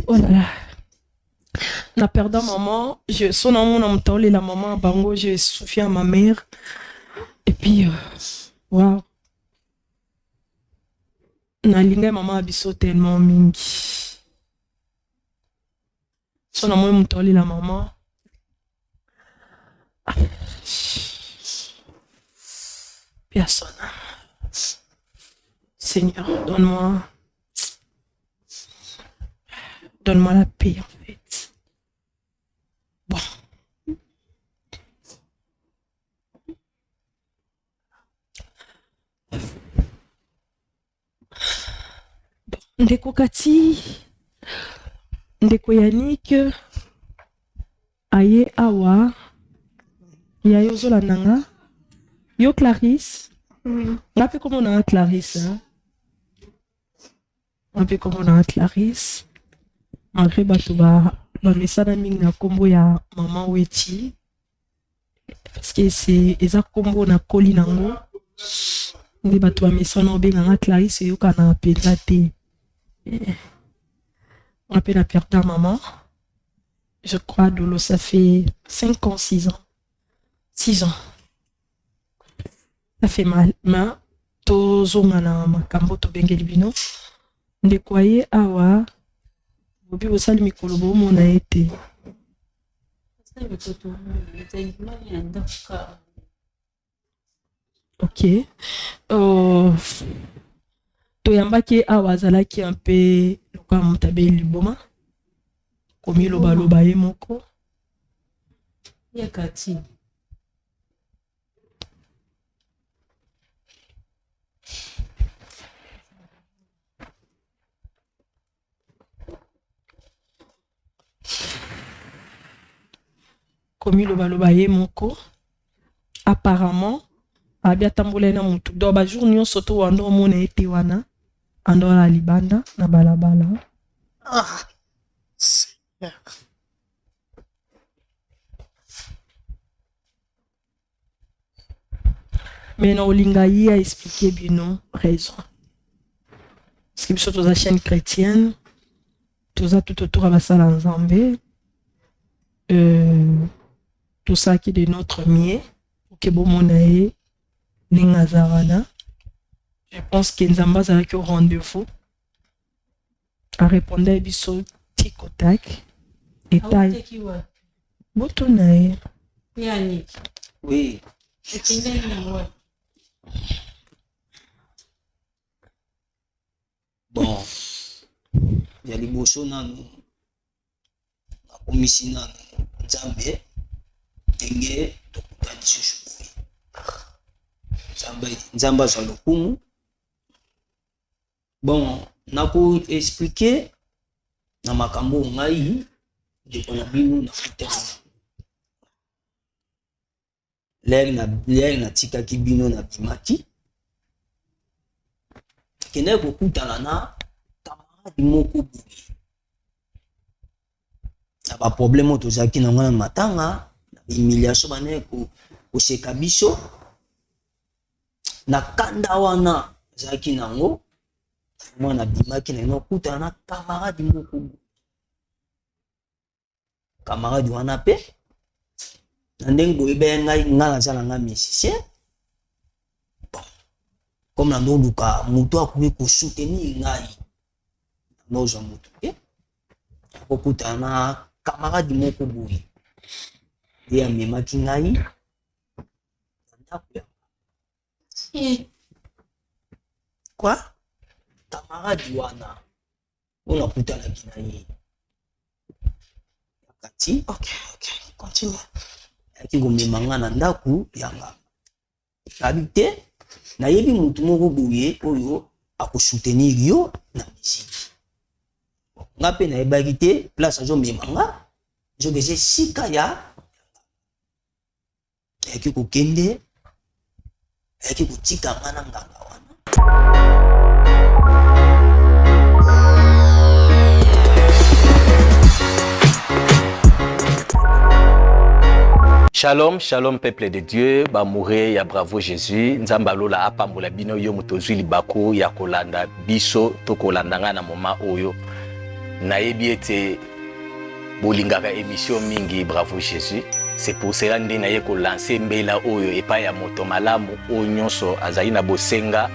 Oh là là. Na perdant maman, je son amour na mtoli la maman bango, j'ai souffert à ma mère. Et puis waouh. Na linga maman abiso tellement mingi. Son amour mtoli la maman. Personne. Seigneur, donne-moi la paix, en fait. Bon. Ndeko Kati, Ndeko Yannick, aye awa, ya yo zola nanga, yo Clarisse, ngapi comment on a Clarisse, hein? Ngapi comment on a Clarisse, malgré bato ba mesana mingi na kombo ya maman Weti, parce que c'est eza kombo na koli nango, ndi bato ba mesana obenga nga Clarisse yo kana penza te. On appelle la perte d'un maman. Je crois, Dolo, ça fait 5 ans, 6 ans. 6 ans. Ça fait mal. Mais, tozongana makambo to bengeli bino. Ndekwaye awa. Bobi osali mikolo bo mona ete. Ok. Toyambaki awa azalaki un peu loka motabeli liboma komi loba ye moko ya Kati komi loba ye moko apparemment abia tambola na mutu do ba jour nyonso to wando mona ete wana ando la libanda na balabala. Seigneur. Mais non, Olinga y a expliqué bino raison. Parce que biso toza chaîne chrétienne, toza tout autour à basala nzambe, tout ça qui de notre mieux, pour que bon monae Ningazarana. Je pense que Nzamba avec au rendez-vous. A répondre à biso tic au tac. Et taille. Botonae. Oui. Bon. Il y a les bosso nanu. La commission nanu. Nzambe. Enge. Tokutani sushukui. Nzamba za lokumu. Bon, naku expliquer na makambo ngai de kona binu na kutema. Ler na tika ki bino na bimaki. Kene kokutana na camarade moko boye. Na ba problème tozaki na ngana matanga, na humiliation bane ko seka biso. Na kanda wana zaki nango mwana bimaki na ino kuta na camarade moko camarade wana pe na ndengo ebe ngai ngana zala nga musicien bon comme na ndoluka mutu akuki ko soutenir ngai nozo mutu ke ko kuta na camarade moko boye ye amemaki ngai ndako ya Quoi? camarade wana on a kutanaki na ye kati. Ok, continue. Ayaki komemanga na ndaku yanga. Habité na yebi mutu moko boye oyo akosoutenir yo na musique. Nga pe na yebaki te place azo memanga zo bese sika ya ayaki kokende ayaki kotika nga na nganga wana. Shalom, shalom peuple de Dieu, bamouré ya bravo Jésus, nzamba lola apambola bino yo mutozwi libako ya kolanda biso to kolandanga na moma oyo. Nayebi ete bolingaka émission mingi bravo Jésus. C'est pour cela nde naye ko lancer mbela oyo epa ya moto malamu oyo nyonso azali na bosenga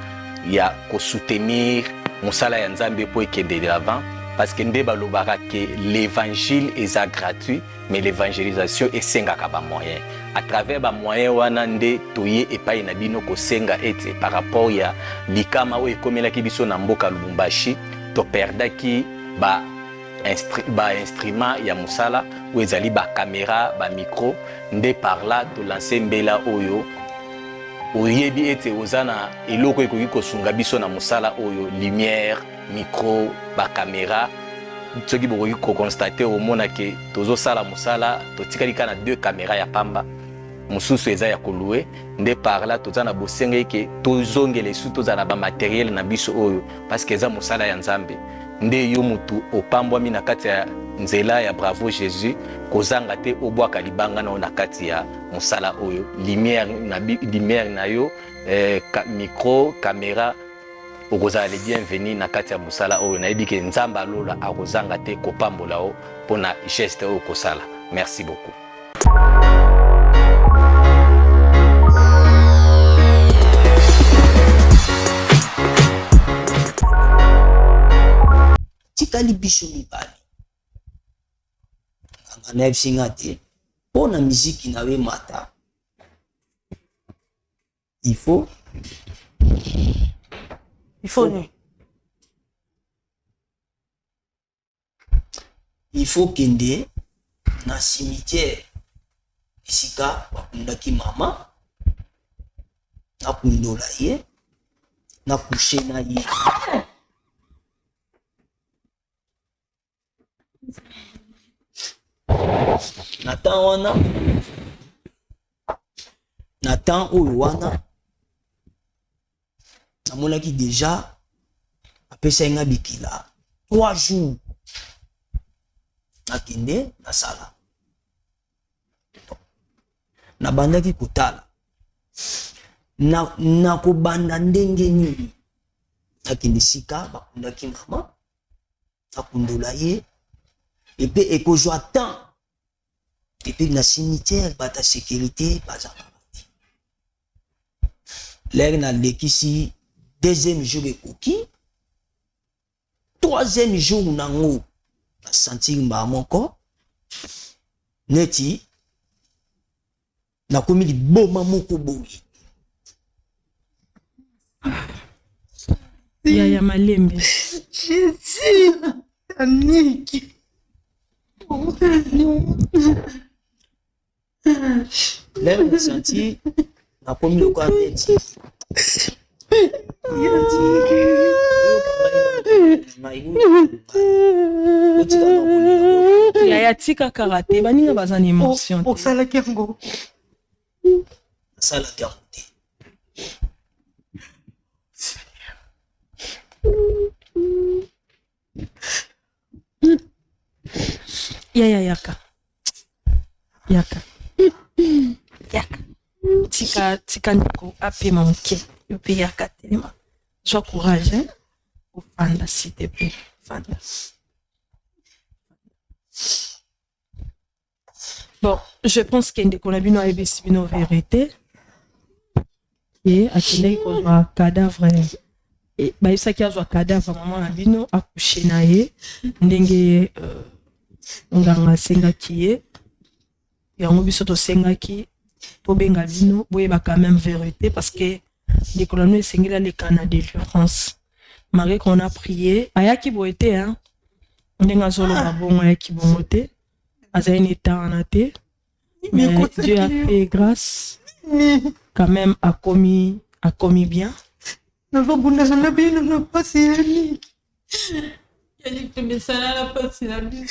ya ko soutenir musala ya Nzambe po ekende de l'avant parce que nde balobaka que l'évangile est gratuit mais l'évangélisation esengaka ba moyen à travers ba moyen wana nde toye epai na bino ko senga ete par rapport ya likama oyo ekomelaki biso na mboka Lubumbashi to perdaki ba instrument ya musala ou ezali ba caméra ba micro nde par là to lancer mbela oyo oyebi ete ozana eloko ekoki kosunga biso na musala oyo lumière micro ba caméra soki bokoki ko constater omona ke tozo sala musala totikali kana 2 caméra ya pamba mususu eza ya kolue nde par là tozana bosenge ke tozongele su tozana ba matériel na biso oyo parce que eza musala ya Nzambe nde yo mutu opambwami na kati ya nzela ya bravo Jésus kozanga te obwaka libanga na kati ya musala oyo lumière na yo micro caméra okozala le bienvenu na kati ya musala oyo nayebi ke Nzamba lola akozanga te kopambola o pona geste oyo kosala. Merci beaucoup. Tikali biso mibali anga na ebisinga te pona miziki na we mata il faut kende na cimetière esika bakundaki mama na kundola ye na kushe na ye. Nathan oyo wana namonaki déjà apesa nga bikila 3 jours nakende na sala nabandaki kotala na kobanda ndenge nini nakende sika bakundaki mama nakundola ye epe ekozwa temps epe na cimetière bata sécurité bazaka bati l'air na lekisi 2e jour ekoki 3e jour nango na sentir mba moko neti nakomi liboma moko boye Yaya Malembe Jésus Aniki l'air na sentir nakomi lokola neti Yaya tika karate baninga bazana émotion osalaki yango asalaki yango te. Yaka tika ndiko apema moke yo pe yaka telema sois courage hein ofanda s'il te plaît fanda. Bon, je pense que ndeko na bino ayebisi bino vérité et akendaki kozwa cadavre bayebisaki azwa cadavre mama na bino akushe na ye ndenge nganga asengaki ye yango biso tosengaki tobenga bino boyeba quand même vérité parce que ndeko na bino esengeli aleka na délivrance malgré qu'on a prié ayaki boye te hein ndenge azoloba bongo ayaki bongo te aza un état en athée. Mais Dieu a fait grâce. Quand même, a commis bien. Yannick, tu me sens la passe la vie.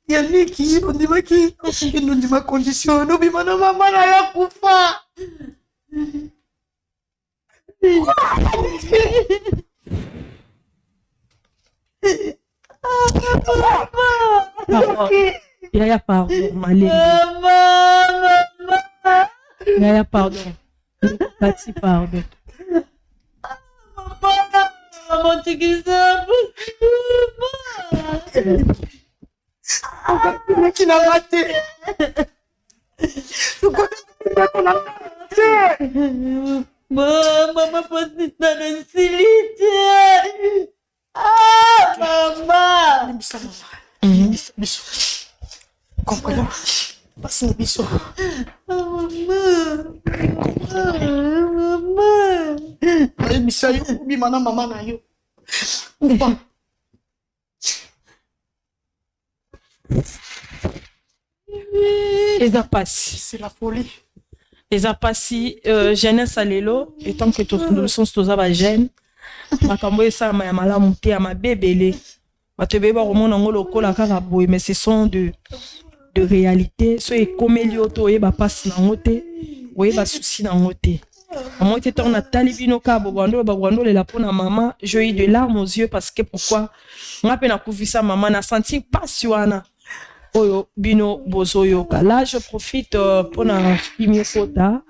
Yannick, ondimaki ondima condition obima na mama na ya kufa. Yaya, pardon, Malé. Yaya, pardon. Tati, pardon. Maman, tu dis ça. Qui l'a raté. Maman, passe dans le silite. Ah, maman. Biso. Comprenez. Passe le biso. Maman. Biso yo obima na mama na yo. Upa. Eza pasi. C'est la folie. Eza pasi jeunesse alelo etant que nous sommes tous à jeune. Makambo esa ma malamu te ya mabebele. Bato beba romona ngolo kola kaka boy mais ce sont de réalité. So ekomeli oto yeba pasi na ngote, oyeba souci na ngote. Maman était en Nathalie Bino Kabo Bando le la pona maman, j'ai eu de larmes aux yeux parce que pourquoi? On a peine à couvrir ça maman n'a senti passion. Oyo bino bozoyoka. Là je profite pour na kimikota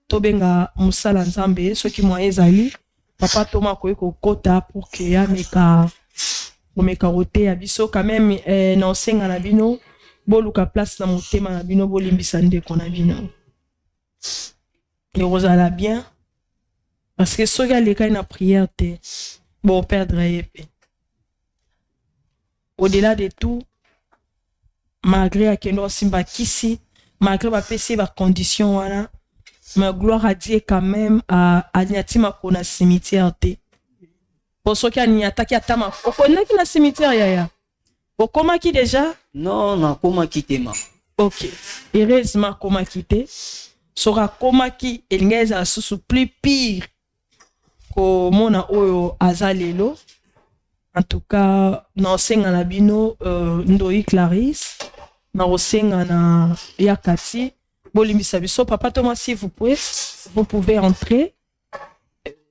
tobenga musala nzambe ceux qui moi ezali papa Thomas koyeko kota pour que ya meka roté ya biso quand même na senga na bino boluka place na motema na bino bolimbisa ndeko na bino. Et vous allez bien parce que ceux qui ont la prière te bon perdre épée. Au-delà de tout, malgré à Kendo Simba Kisi, malgré ma PC, ma condition, voilà, mais gloire à Dieu quand même à Niatima pour le cimetière. Pour ceux qui ont attaqué à Tama, on connaît qui le cimetière, yaya. Au coma qui déjà? Non, non, comment quitter ma. Ok. Heureusement, comment quitter? Sera comment qui est à sous plus pire que mon oyo azalelo. En tout cas, na osenga na bino Ndoi Clarisse, na osenga na Yakati, bolimbisa biso papa Thomas si vous pouvez entrer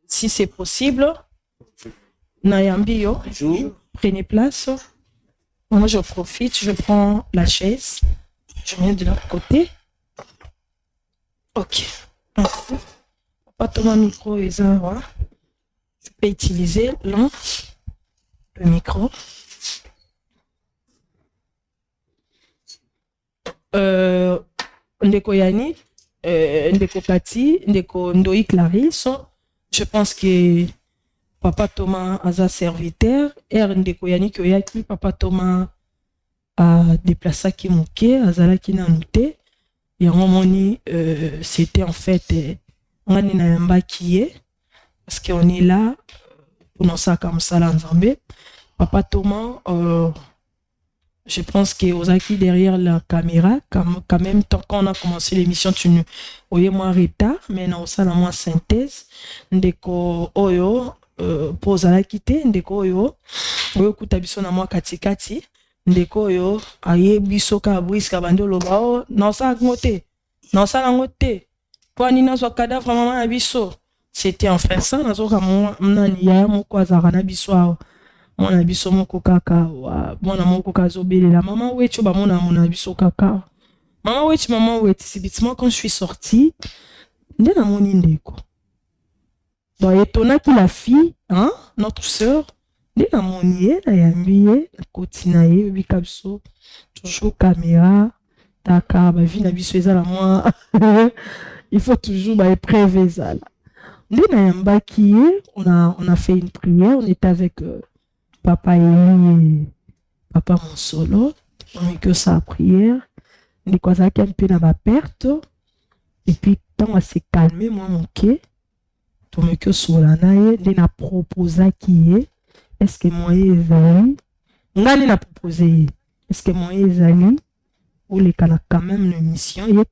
si c'est possible. Na yambio, prenez place. Moi je profite, je prends la chaise. Je viens de l'autre côté. Ok. Papa Thomas micro et ça, voilà. Je peux utiliser le micro. Ndeko Yani, Ndeko Kati, Ndeko Ndoi Clarisse. Je pense que Papa Thomas a un serviteur. Ndeko Yani Kyoyaki, Papa Thomas a déplacé qui mouké, Azala qui n'a noté. Et à un moment c'était en fait on a qui est parce qu'on est là pour nous ça comme ça là en Papa Thomas je pense que aux acquis derrière la caméra quand même tant qu'on a commencé l'émission tu nous voyez moi retard mais non ça la moins synthèse ndeko oyo pose à la quitter ndeko oyo kutabiso na moi katikati ndeko oyo aye biso ka bwiska bandolo bao non ça ngote pour nina so cadavre maman na biso c'était enfin ça nazo ka mnani ya moko azaka na biso mona biso moko kaka mona moko kazobelela maman wetu ba mona biso kaka maman wetu subitement quand je suis sortie ndena moni ndeko donc étonnant que la fille hein notre sœur ndena moni na yambiye kotinaye bikabso toujours caméra taka ba vie na biso ezala moi il faut toujours ba épreuve ça là ndena yambaki on a fait une prière on était avec papa et papa Monsolo on a que sa prière ni quoi ça qui un peu na ba perte et puis tant on s'est calmé moi mon quai tomeki osola na ye nde na proposaki ye eske moyen ezali nga nde na propose ye eske moyen ezali oleka na quand même na mission ye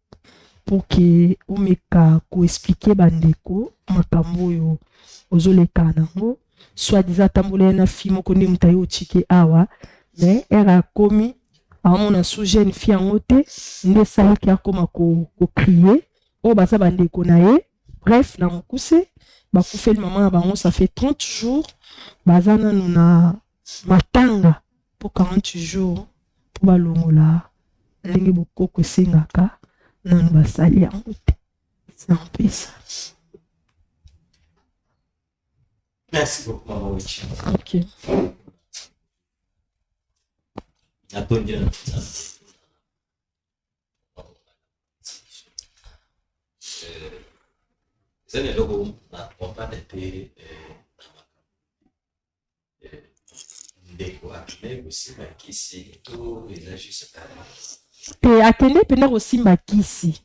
pour que omeka koexplike bandeko makambo oyo ozoleka nango soi-disant tambola ye na fi moko nde moto aye otiki awa mais ere akomi aomona sous jeune fi yango te nde esalaki akoma kokrie oyo baza bandeko na ye bref na mokuse bakufeli mama na bango ça fait 30 jours baza nanu na matanga pour 40 jours pour balongola ndenge bokoko esengaka nanu basali yango te c'est un peu ça. Merci beaucoup, Maman Wichi. Ok. Te akende penda kosimba kisi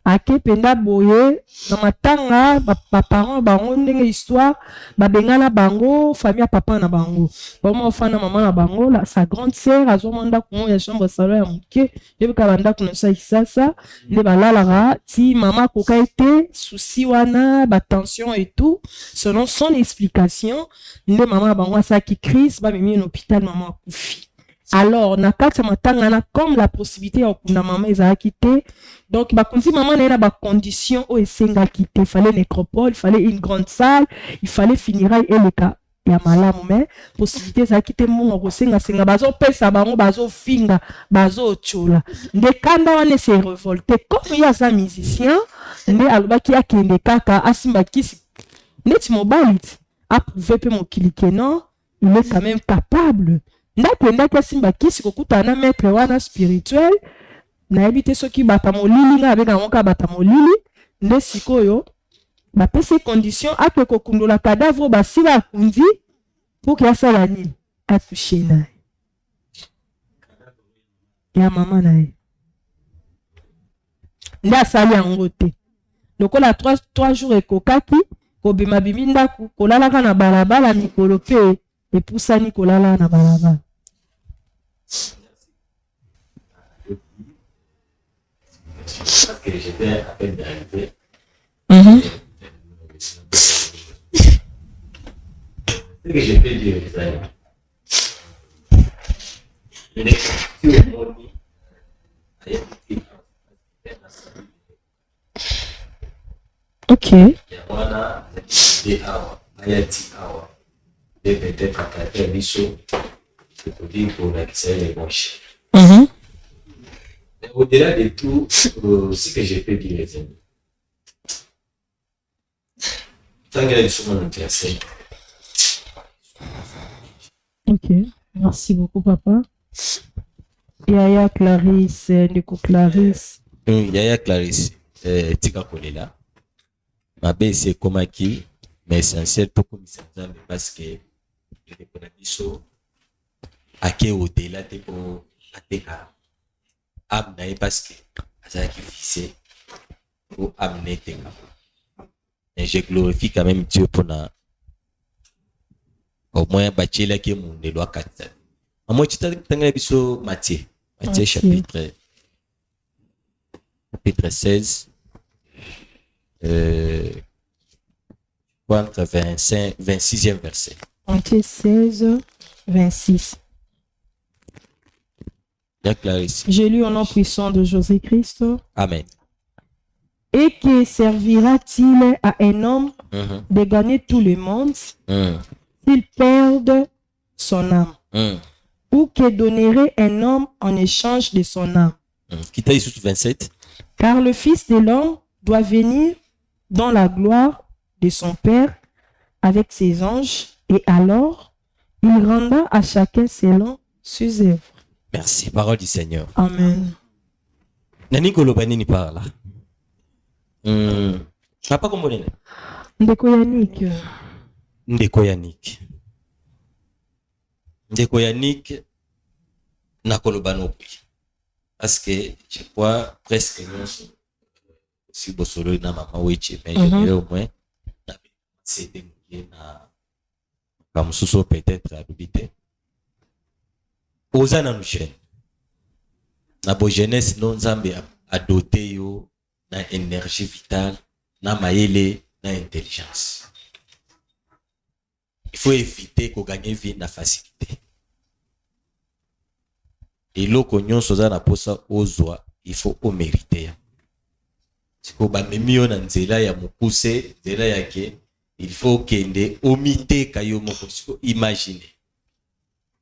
ake penda boye na matanga baparent bango ndenge histoire babengana bango famille ya papa na bango bama ofana mama na bango la sa grande sœur azoma ndako ya chambre salon ya moke yebika bandako na sa kisasa nde balalaka ti mama koka ete souci wana batension et tout selon son explication nde mama na bango asaki crise bamemi na hôpital mama akufi. Alors, na kati ya matanga na comme la possibilité ya okunda mama ezalaki te donc bakonzi mama na ye na bacondition oyo esengaki te il fallait nécropole, il fallait une grande salle, il fallait funérailles eleka ya malamu mais possibilité ezalaki te mongo kosengasenga bazopesa bango bazofinga bazotiola nde kanda wana ese révolté comme ye aza musicien nde alobaki akende kaka asimba kisi neti mobali ti aprouve mpe mokili ke non il est quand même capable ndakendaki asimba kisi kokutana na maître wana spirituel nayebi te soki bata molili nga abenga yango kaka bata molili nde sikoyo bapesi condition ake kokundola cadavre basila akundi pour ke asala nini atushe na ye ya mama na ye nde asali yango te lokola 3 jours ekokaki kobima bimi ndako kolalaka na balabala mikolo mpe epusani kolala na balabala. Parce que j'étais à peine d'arriver. Ce que j'ai fait dire aux amis. Ok. Peut-être attaquer Bisso, c'est pour dire qu'on a créé les manches. Au-delà de tout, ce que j'ai fait dire les amis. Tant qu'il y a du souvent intéressé. Ok, merci beaucoup papa. Yaya Clarisse, Nico Clarisse. Yaya Clarisse, Tika Kolela. Ma belle c'est comme qui, mais essentiel pour comme ça parce que les conditions à qui au-delà de pour atteindre amener parce que ça qui fixé pour amener tes cas. Et je glorifie quand même Dieu pour na au moins bâtir là qui mon loi 4. À moi tu t'as tanga biso Matthieu chapitre 16 entre 26e verset. Matthieu 16 26. J'ai lu au nom puissant de Jésus-Christ. Amen. Et que servira-t-il à un homme de gagner tout le monde s'il perd son âme? Ou que donnerait un homme en échange de son âme? Quitte 27. Car le Fils de l'homme doit venir dans la gloire de son Père avec ses anges, et alors il rendra à chacun selon ses œuvres. Merci, parole du Seigneur. Amen. Nani kolobani ni parla. Papa kombolene. Ndeko Yannick. Ndeko Yannick. Ndeko Yannick na kolobano parce que je crois presque non si bosolo na mama weche mais je dirais au moins c'était comme sous peut-être à l'habiter. Oza na nous jeune. Na bo jeunesse non Nzambe a doté yo na énergie vitale, na maele, na intelligence. Il faut éviter qu'on gagne vie na facilité. Et l'eau nyonso za na posa ozwa, il faut au mériter. Siko ba mimio na nzela ya mukuse, nzela yake, il faut kende omite kayo moko. Siko imaginer.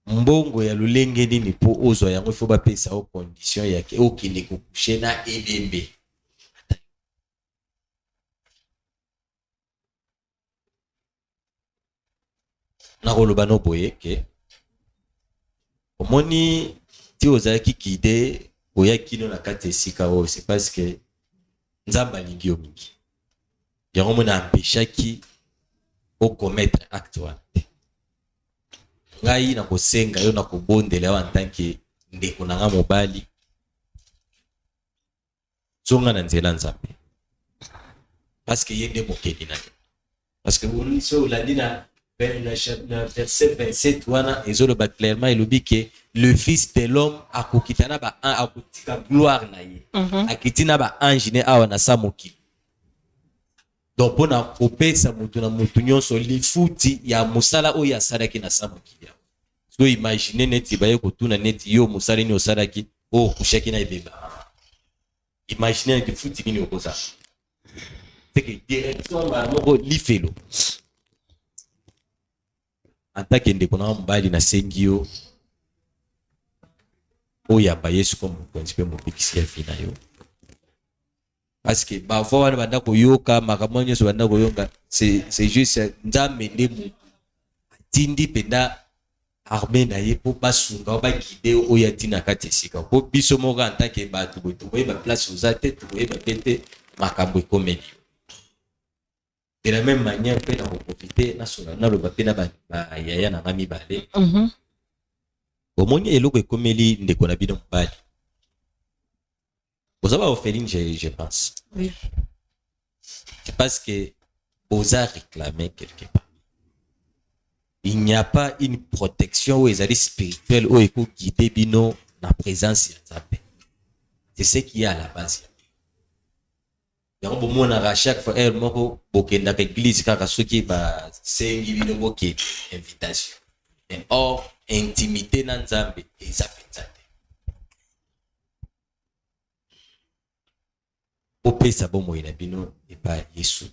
Mbongo ya lulenge nini po ozwa yango, il faut ba pesa au condition yake o kende ko coucher na elembe. Na koloba no boye ke omoni ti ozalaki guide oya kino na kati esika oyo, c'est parce que Nzambe alingi yo mingi yango mona empêchaki o commettre acte wana te. Ngai na kosenga yo na kobondela yo en tant que ndeko na nga mobali, zonga na nzela Nzambe parce que ye nde mokeli na yo. Parce que so olandi na verset 27 wana ezoloba clairement elobi ke le fils de l'homme akokitana ba akotika gloire na ye akitina ba ange ne awa na sa mokili. Donc pona kopesa mutu na mutu nyonso lifuti ya musala oyo asalaki na sa mokili. So imagine neti baye kotuna neti yo musala ni osalaki o kushaki na ebeba. Imagine lifuti nini okoza. C'est que direction ba moko lifelo. En tant que ndeko na mbali na sengi yo oyamba Yesu comme principe mobikisi ya fina yo, parce que bavoi wana banda koyoka makambo nyonso banda koyoka, c'est juste Nzambe nde mu tindi penda armée na ye po basunga ba guide oyo atina kati esika po biso moko en tant que bato boye ba place ozate boye ba tete makambo ekomeli. De la même manière, on peut en profiter na le papier na ba yaya na ngami balé. Au moins il est comme eli ndeko na bino mbali. Vous avez offert je pense. Oui. C'est parce que vous avez réclamé quelque part. Il n'y a pas une protection ou les spirituelle ou éco guider bino na présence de Nzambe. C'est ce qui est à la base. Donc bon mon à chaque fois elle moko bokenda ka église kaka soki ba sengi bino boke invitation. Mais or intimité na Nzambe eza penza te. Opesa bomo ina bino e ba Yesu.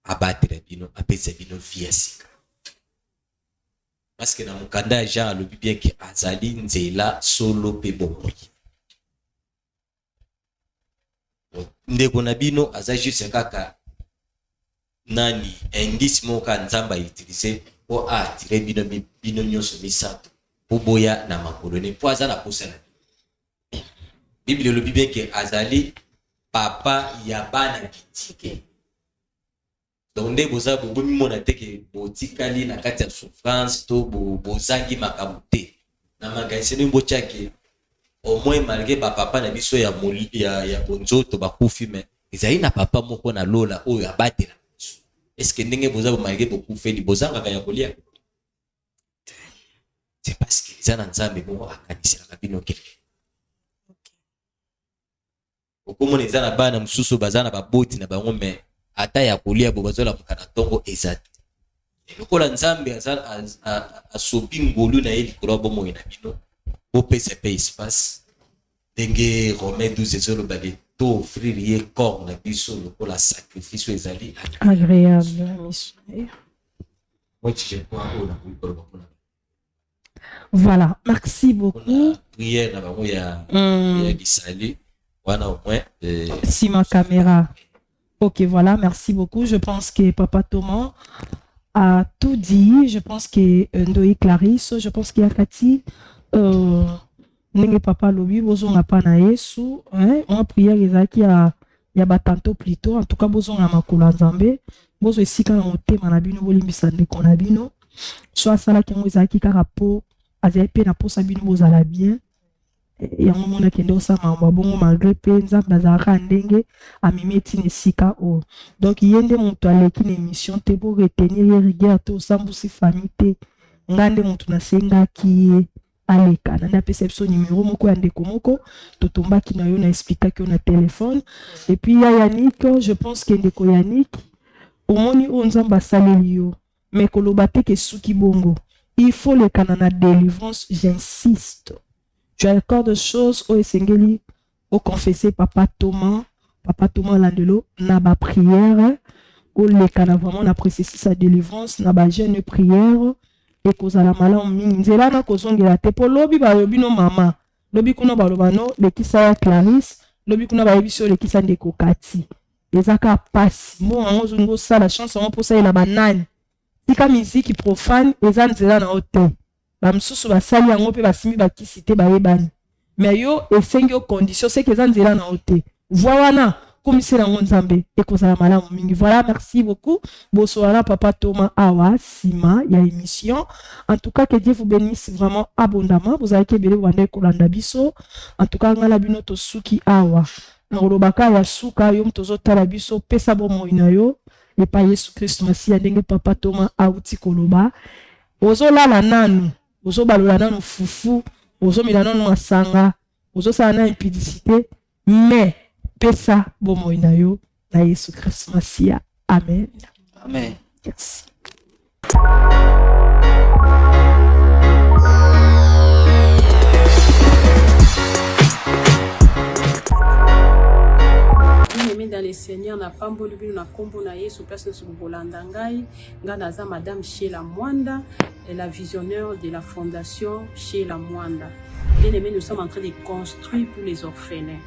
Abattre bino apesa bino vie sika. Parce que na mukanda Jean le bien que azali nzela solo pe bomo. Ndeko na bino aza juste kaka nani indice moka Nzamba utiliser pour attirer bino nyonso misato po boya na makolo ne po aza na posa na Bible le bien que azali papa ya bana kitike. Donc nde boza bomi mona teke botikali na kati ya souffrance to bozangi makamute na magaiseni mbochake. Au moins malgré papa na biso ya bonzoto bakufi mais ezali na papa moko na lola oyo abatela. Est-ce que ndenge boza malgré bokufi li bozanga ka ya kolia? C'est parce que ça na Nzambe moko akanisela ka bino keke. Okomona ezana bana mususu bazana baboti na bango mais ata ya kolia bo bazola mukana tongo ezati. Lokola Nzambe asobi ngolu na ye likolo bomo ina bino. Au PCP espace dengue Romain 12 ezolo bagé to offrir ye corps na biso pour la sacrifice ezali agréable. Moi je crois voilà, merci beaucoup. Prière na bango ya disali wana au moins si ma caméra. OK, voilà, merci beaucoup. Je pense que Papa Thomas a tout dit. Je pense que Ndoyi Clarisse, je pense qu'il y a Cathy nenge papa lobi bozonga pa na Yesu on prière ezaki ya batanto plutôt en tout cas bozonga makolo Nzambe bozo esika na motema na bino bolimbisa ndeko na bino so asala ki ngo ezaki kaka po azali pe na posa bino bozala bien yango mona kende osama mabongo malgré pe nzambe azalaka ndenge amemi etini esika oyo. Donc ye nde moto aleki na émission te po retenir ye rigueur te osambusi famille te nga nde moto nasengaki ye aleka nanda apesa biso numéro moko ya ndeko moko totombaki na yo na explikaki yo na téléphone. Et puis ya Yannick, je pense que ndeko Yannick omoni oyo nzambe asaleli yo mais koloba te ke suki bongo il faut le canana délivrance, j'insiste. Tu as encore de choses au esengeli au confesser papa Thomas Landelo na ba prière au le canana vraiment na préciser sa délivrance na ba jeune prière et kozala malamu mingi nzela na kozongela te po lobi ba yobi no mama lobi kuna ba lobano le kisa ya Clarisse lobi kuna ba yebiso le kisa ndeko Kati ezaka pasi mo ango ngo sala chance on pour ça ila banani tika musique profane eza nzela na hotel ba msusu basali yango pe basimi bakisi te bayebani mais yo esengi condition c'est que eza nzela na hotel voilà komisela ngo nzambe ekozala malamu mingi. Voilà, merci beaucoup. Bonsoir papa Thomas awa sima ya émission. En tout cas que Dieu vous bénisse vraiment abondamment. Vous avez kebele wande kolanda biso. En tout cas ngala bino to suki awa ngolobaka ya suka yo mtozo tala biso pesa bomo inayo et pa Yesu Christ masi ndenge papa Thomas auti koloba ozo lala nanu ozo balola nanu fufu ozo mila nanu asanga ozo sala na impudicité mais pesa bomo inayo na Yesu Christ masi. Amen. Amen. Yes. Dans les seigneurs na pamboli bino na kombo na Yesu place na subolanda ngai nga naza madame Sheila Mwanda, la visionnaire de la fondation Sheila Mwanda. Bien aimé, nous sommes en train de construire pour les orphelins.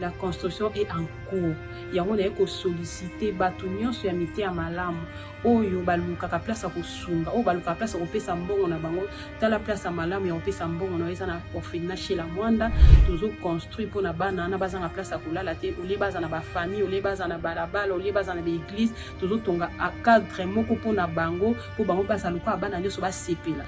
La construction est en cours. Yango na eko solliciter batu nyonso ya mite ya malamu oyo balukaka place ko sunga o baluka place ko pesa mbongo na bango tala place malamu ya pesa mbongo na eza na orphelinat Sheila Mwanda tozo construire pour na bana na bazanga place ko lala te ole baza na ba famille ole baza na balabala ole baza na ba église tozo tonga a cadre moko pour na bango pour bango pasa luka bana nyonso ba sepela.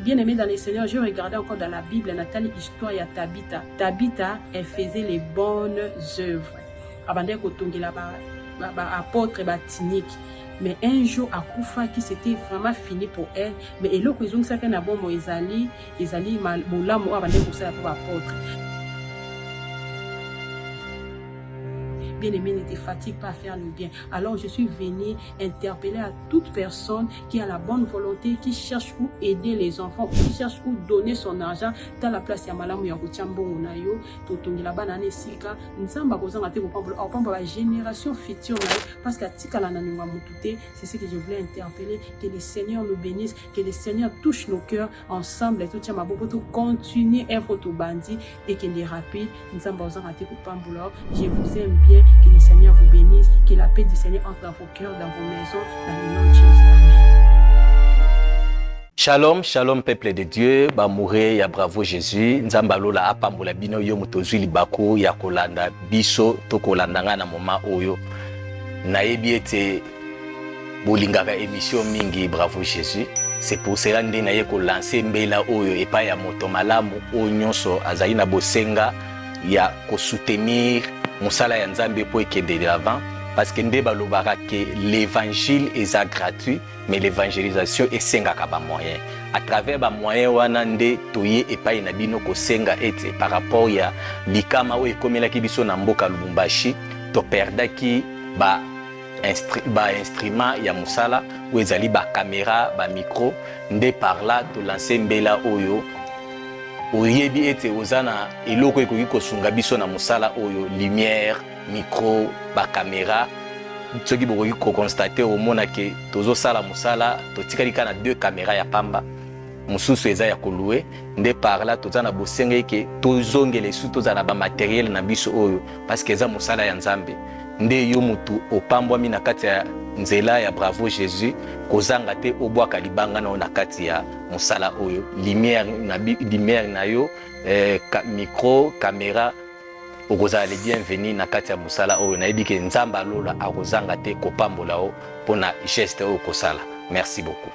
Bien aimé dans les Seigneurs, je regardais encore dans la Bible, Nathalie, histoire ya Tabitha. Tabitha, elle faisait les bonnes œuvres. Abandé kotongela ba apôtre ba tinique. Mais un jour à Koufa qui c'était vraiment fini pour elle, mais elle ko izong saka na bomo ezali mal bolamo abandé ko sala pour apôtre. Bien-aimé, ne te fatigue pas à faire le bien. Alors je suis venue interpeller à toute personne qui a la bonne volonté, qui cherche où aider les enfants, qui cherche où donner son argent. Dans la place ya malamu ya kuchambongo na yo, totongi la banane sika, nzamba kozanga te kopambola, opambola la génération future na yo, parce que tika la nanunga mutute, c'est ce que je voulais interpeller, que le Seigneur nous bénisse, que le Seigneur touche nos cœurs ensemble, et tout tient ma bobo, tout continue œuvre tout bandit, et qu'il est rapide, nzamba kozanga te kopambola, je vous aime bien. Que le Seigneur vous bénisse, que la paix du Seigneur entre dans vos cœurs, dans vos maisons, dans le nom de Jésus. Amen. Shalom, shalom peuple de Dieu, ba mouré ya bravo Jésus, nzamba lola apambola bino yo mutozwi libako ya kolanda biso to kolandanga na moma oyo. Nayebi ete bolingaka émission mingi bravo Jésus. C'est pour cela nde naye ko lancer mbela oyo epa ya moto malamu oyo nyonso azali na bosenga ya ko soutenir Moussala ya Nzambe pour ekende de l'avant parce que nde balobaka que l'évangile est gratuit mais l'évangélisation est sengaka ba moyen à travers ba moyen wana nde toye epai na bino ko senga ete par rapport ya likama o ekomelaki biso na mboka Lubumbashi to perdaki ba instrument ya Moussala ou ezali ba caméra ba micro nde par là to lancer mbela oyo oyebi ete ozana eloko ekoki kosunga biso na musala oyo lumière micro ba caméra soki bokoki ko constater omona ke tozo sala musala totikali kana 2 caméras ya pamba mususu eza ya kolue nde par là tozana bosenge ke tozongele su tozana ba matériel na biso oyo parce que eza musala ya Nzambe nde yo mutu opambwami na kati ya nzela ya bravo Jésus kozanga te obwaka libanga na kati ya musala oyo lumière na yo micro caméra okozala le bienvenu na kati ya musala oyo nayebi ke Nzamba lola akozanga te kopambola o pona geste oyo kosala. Merci beaucoup.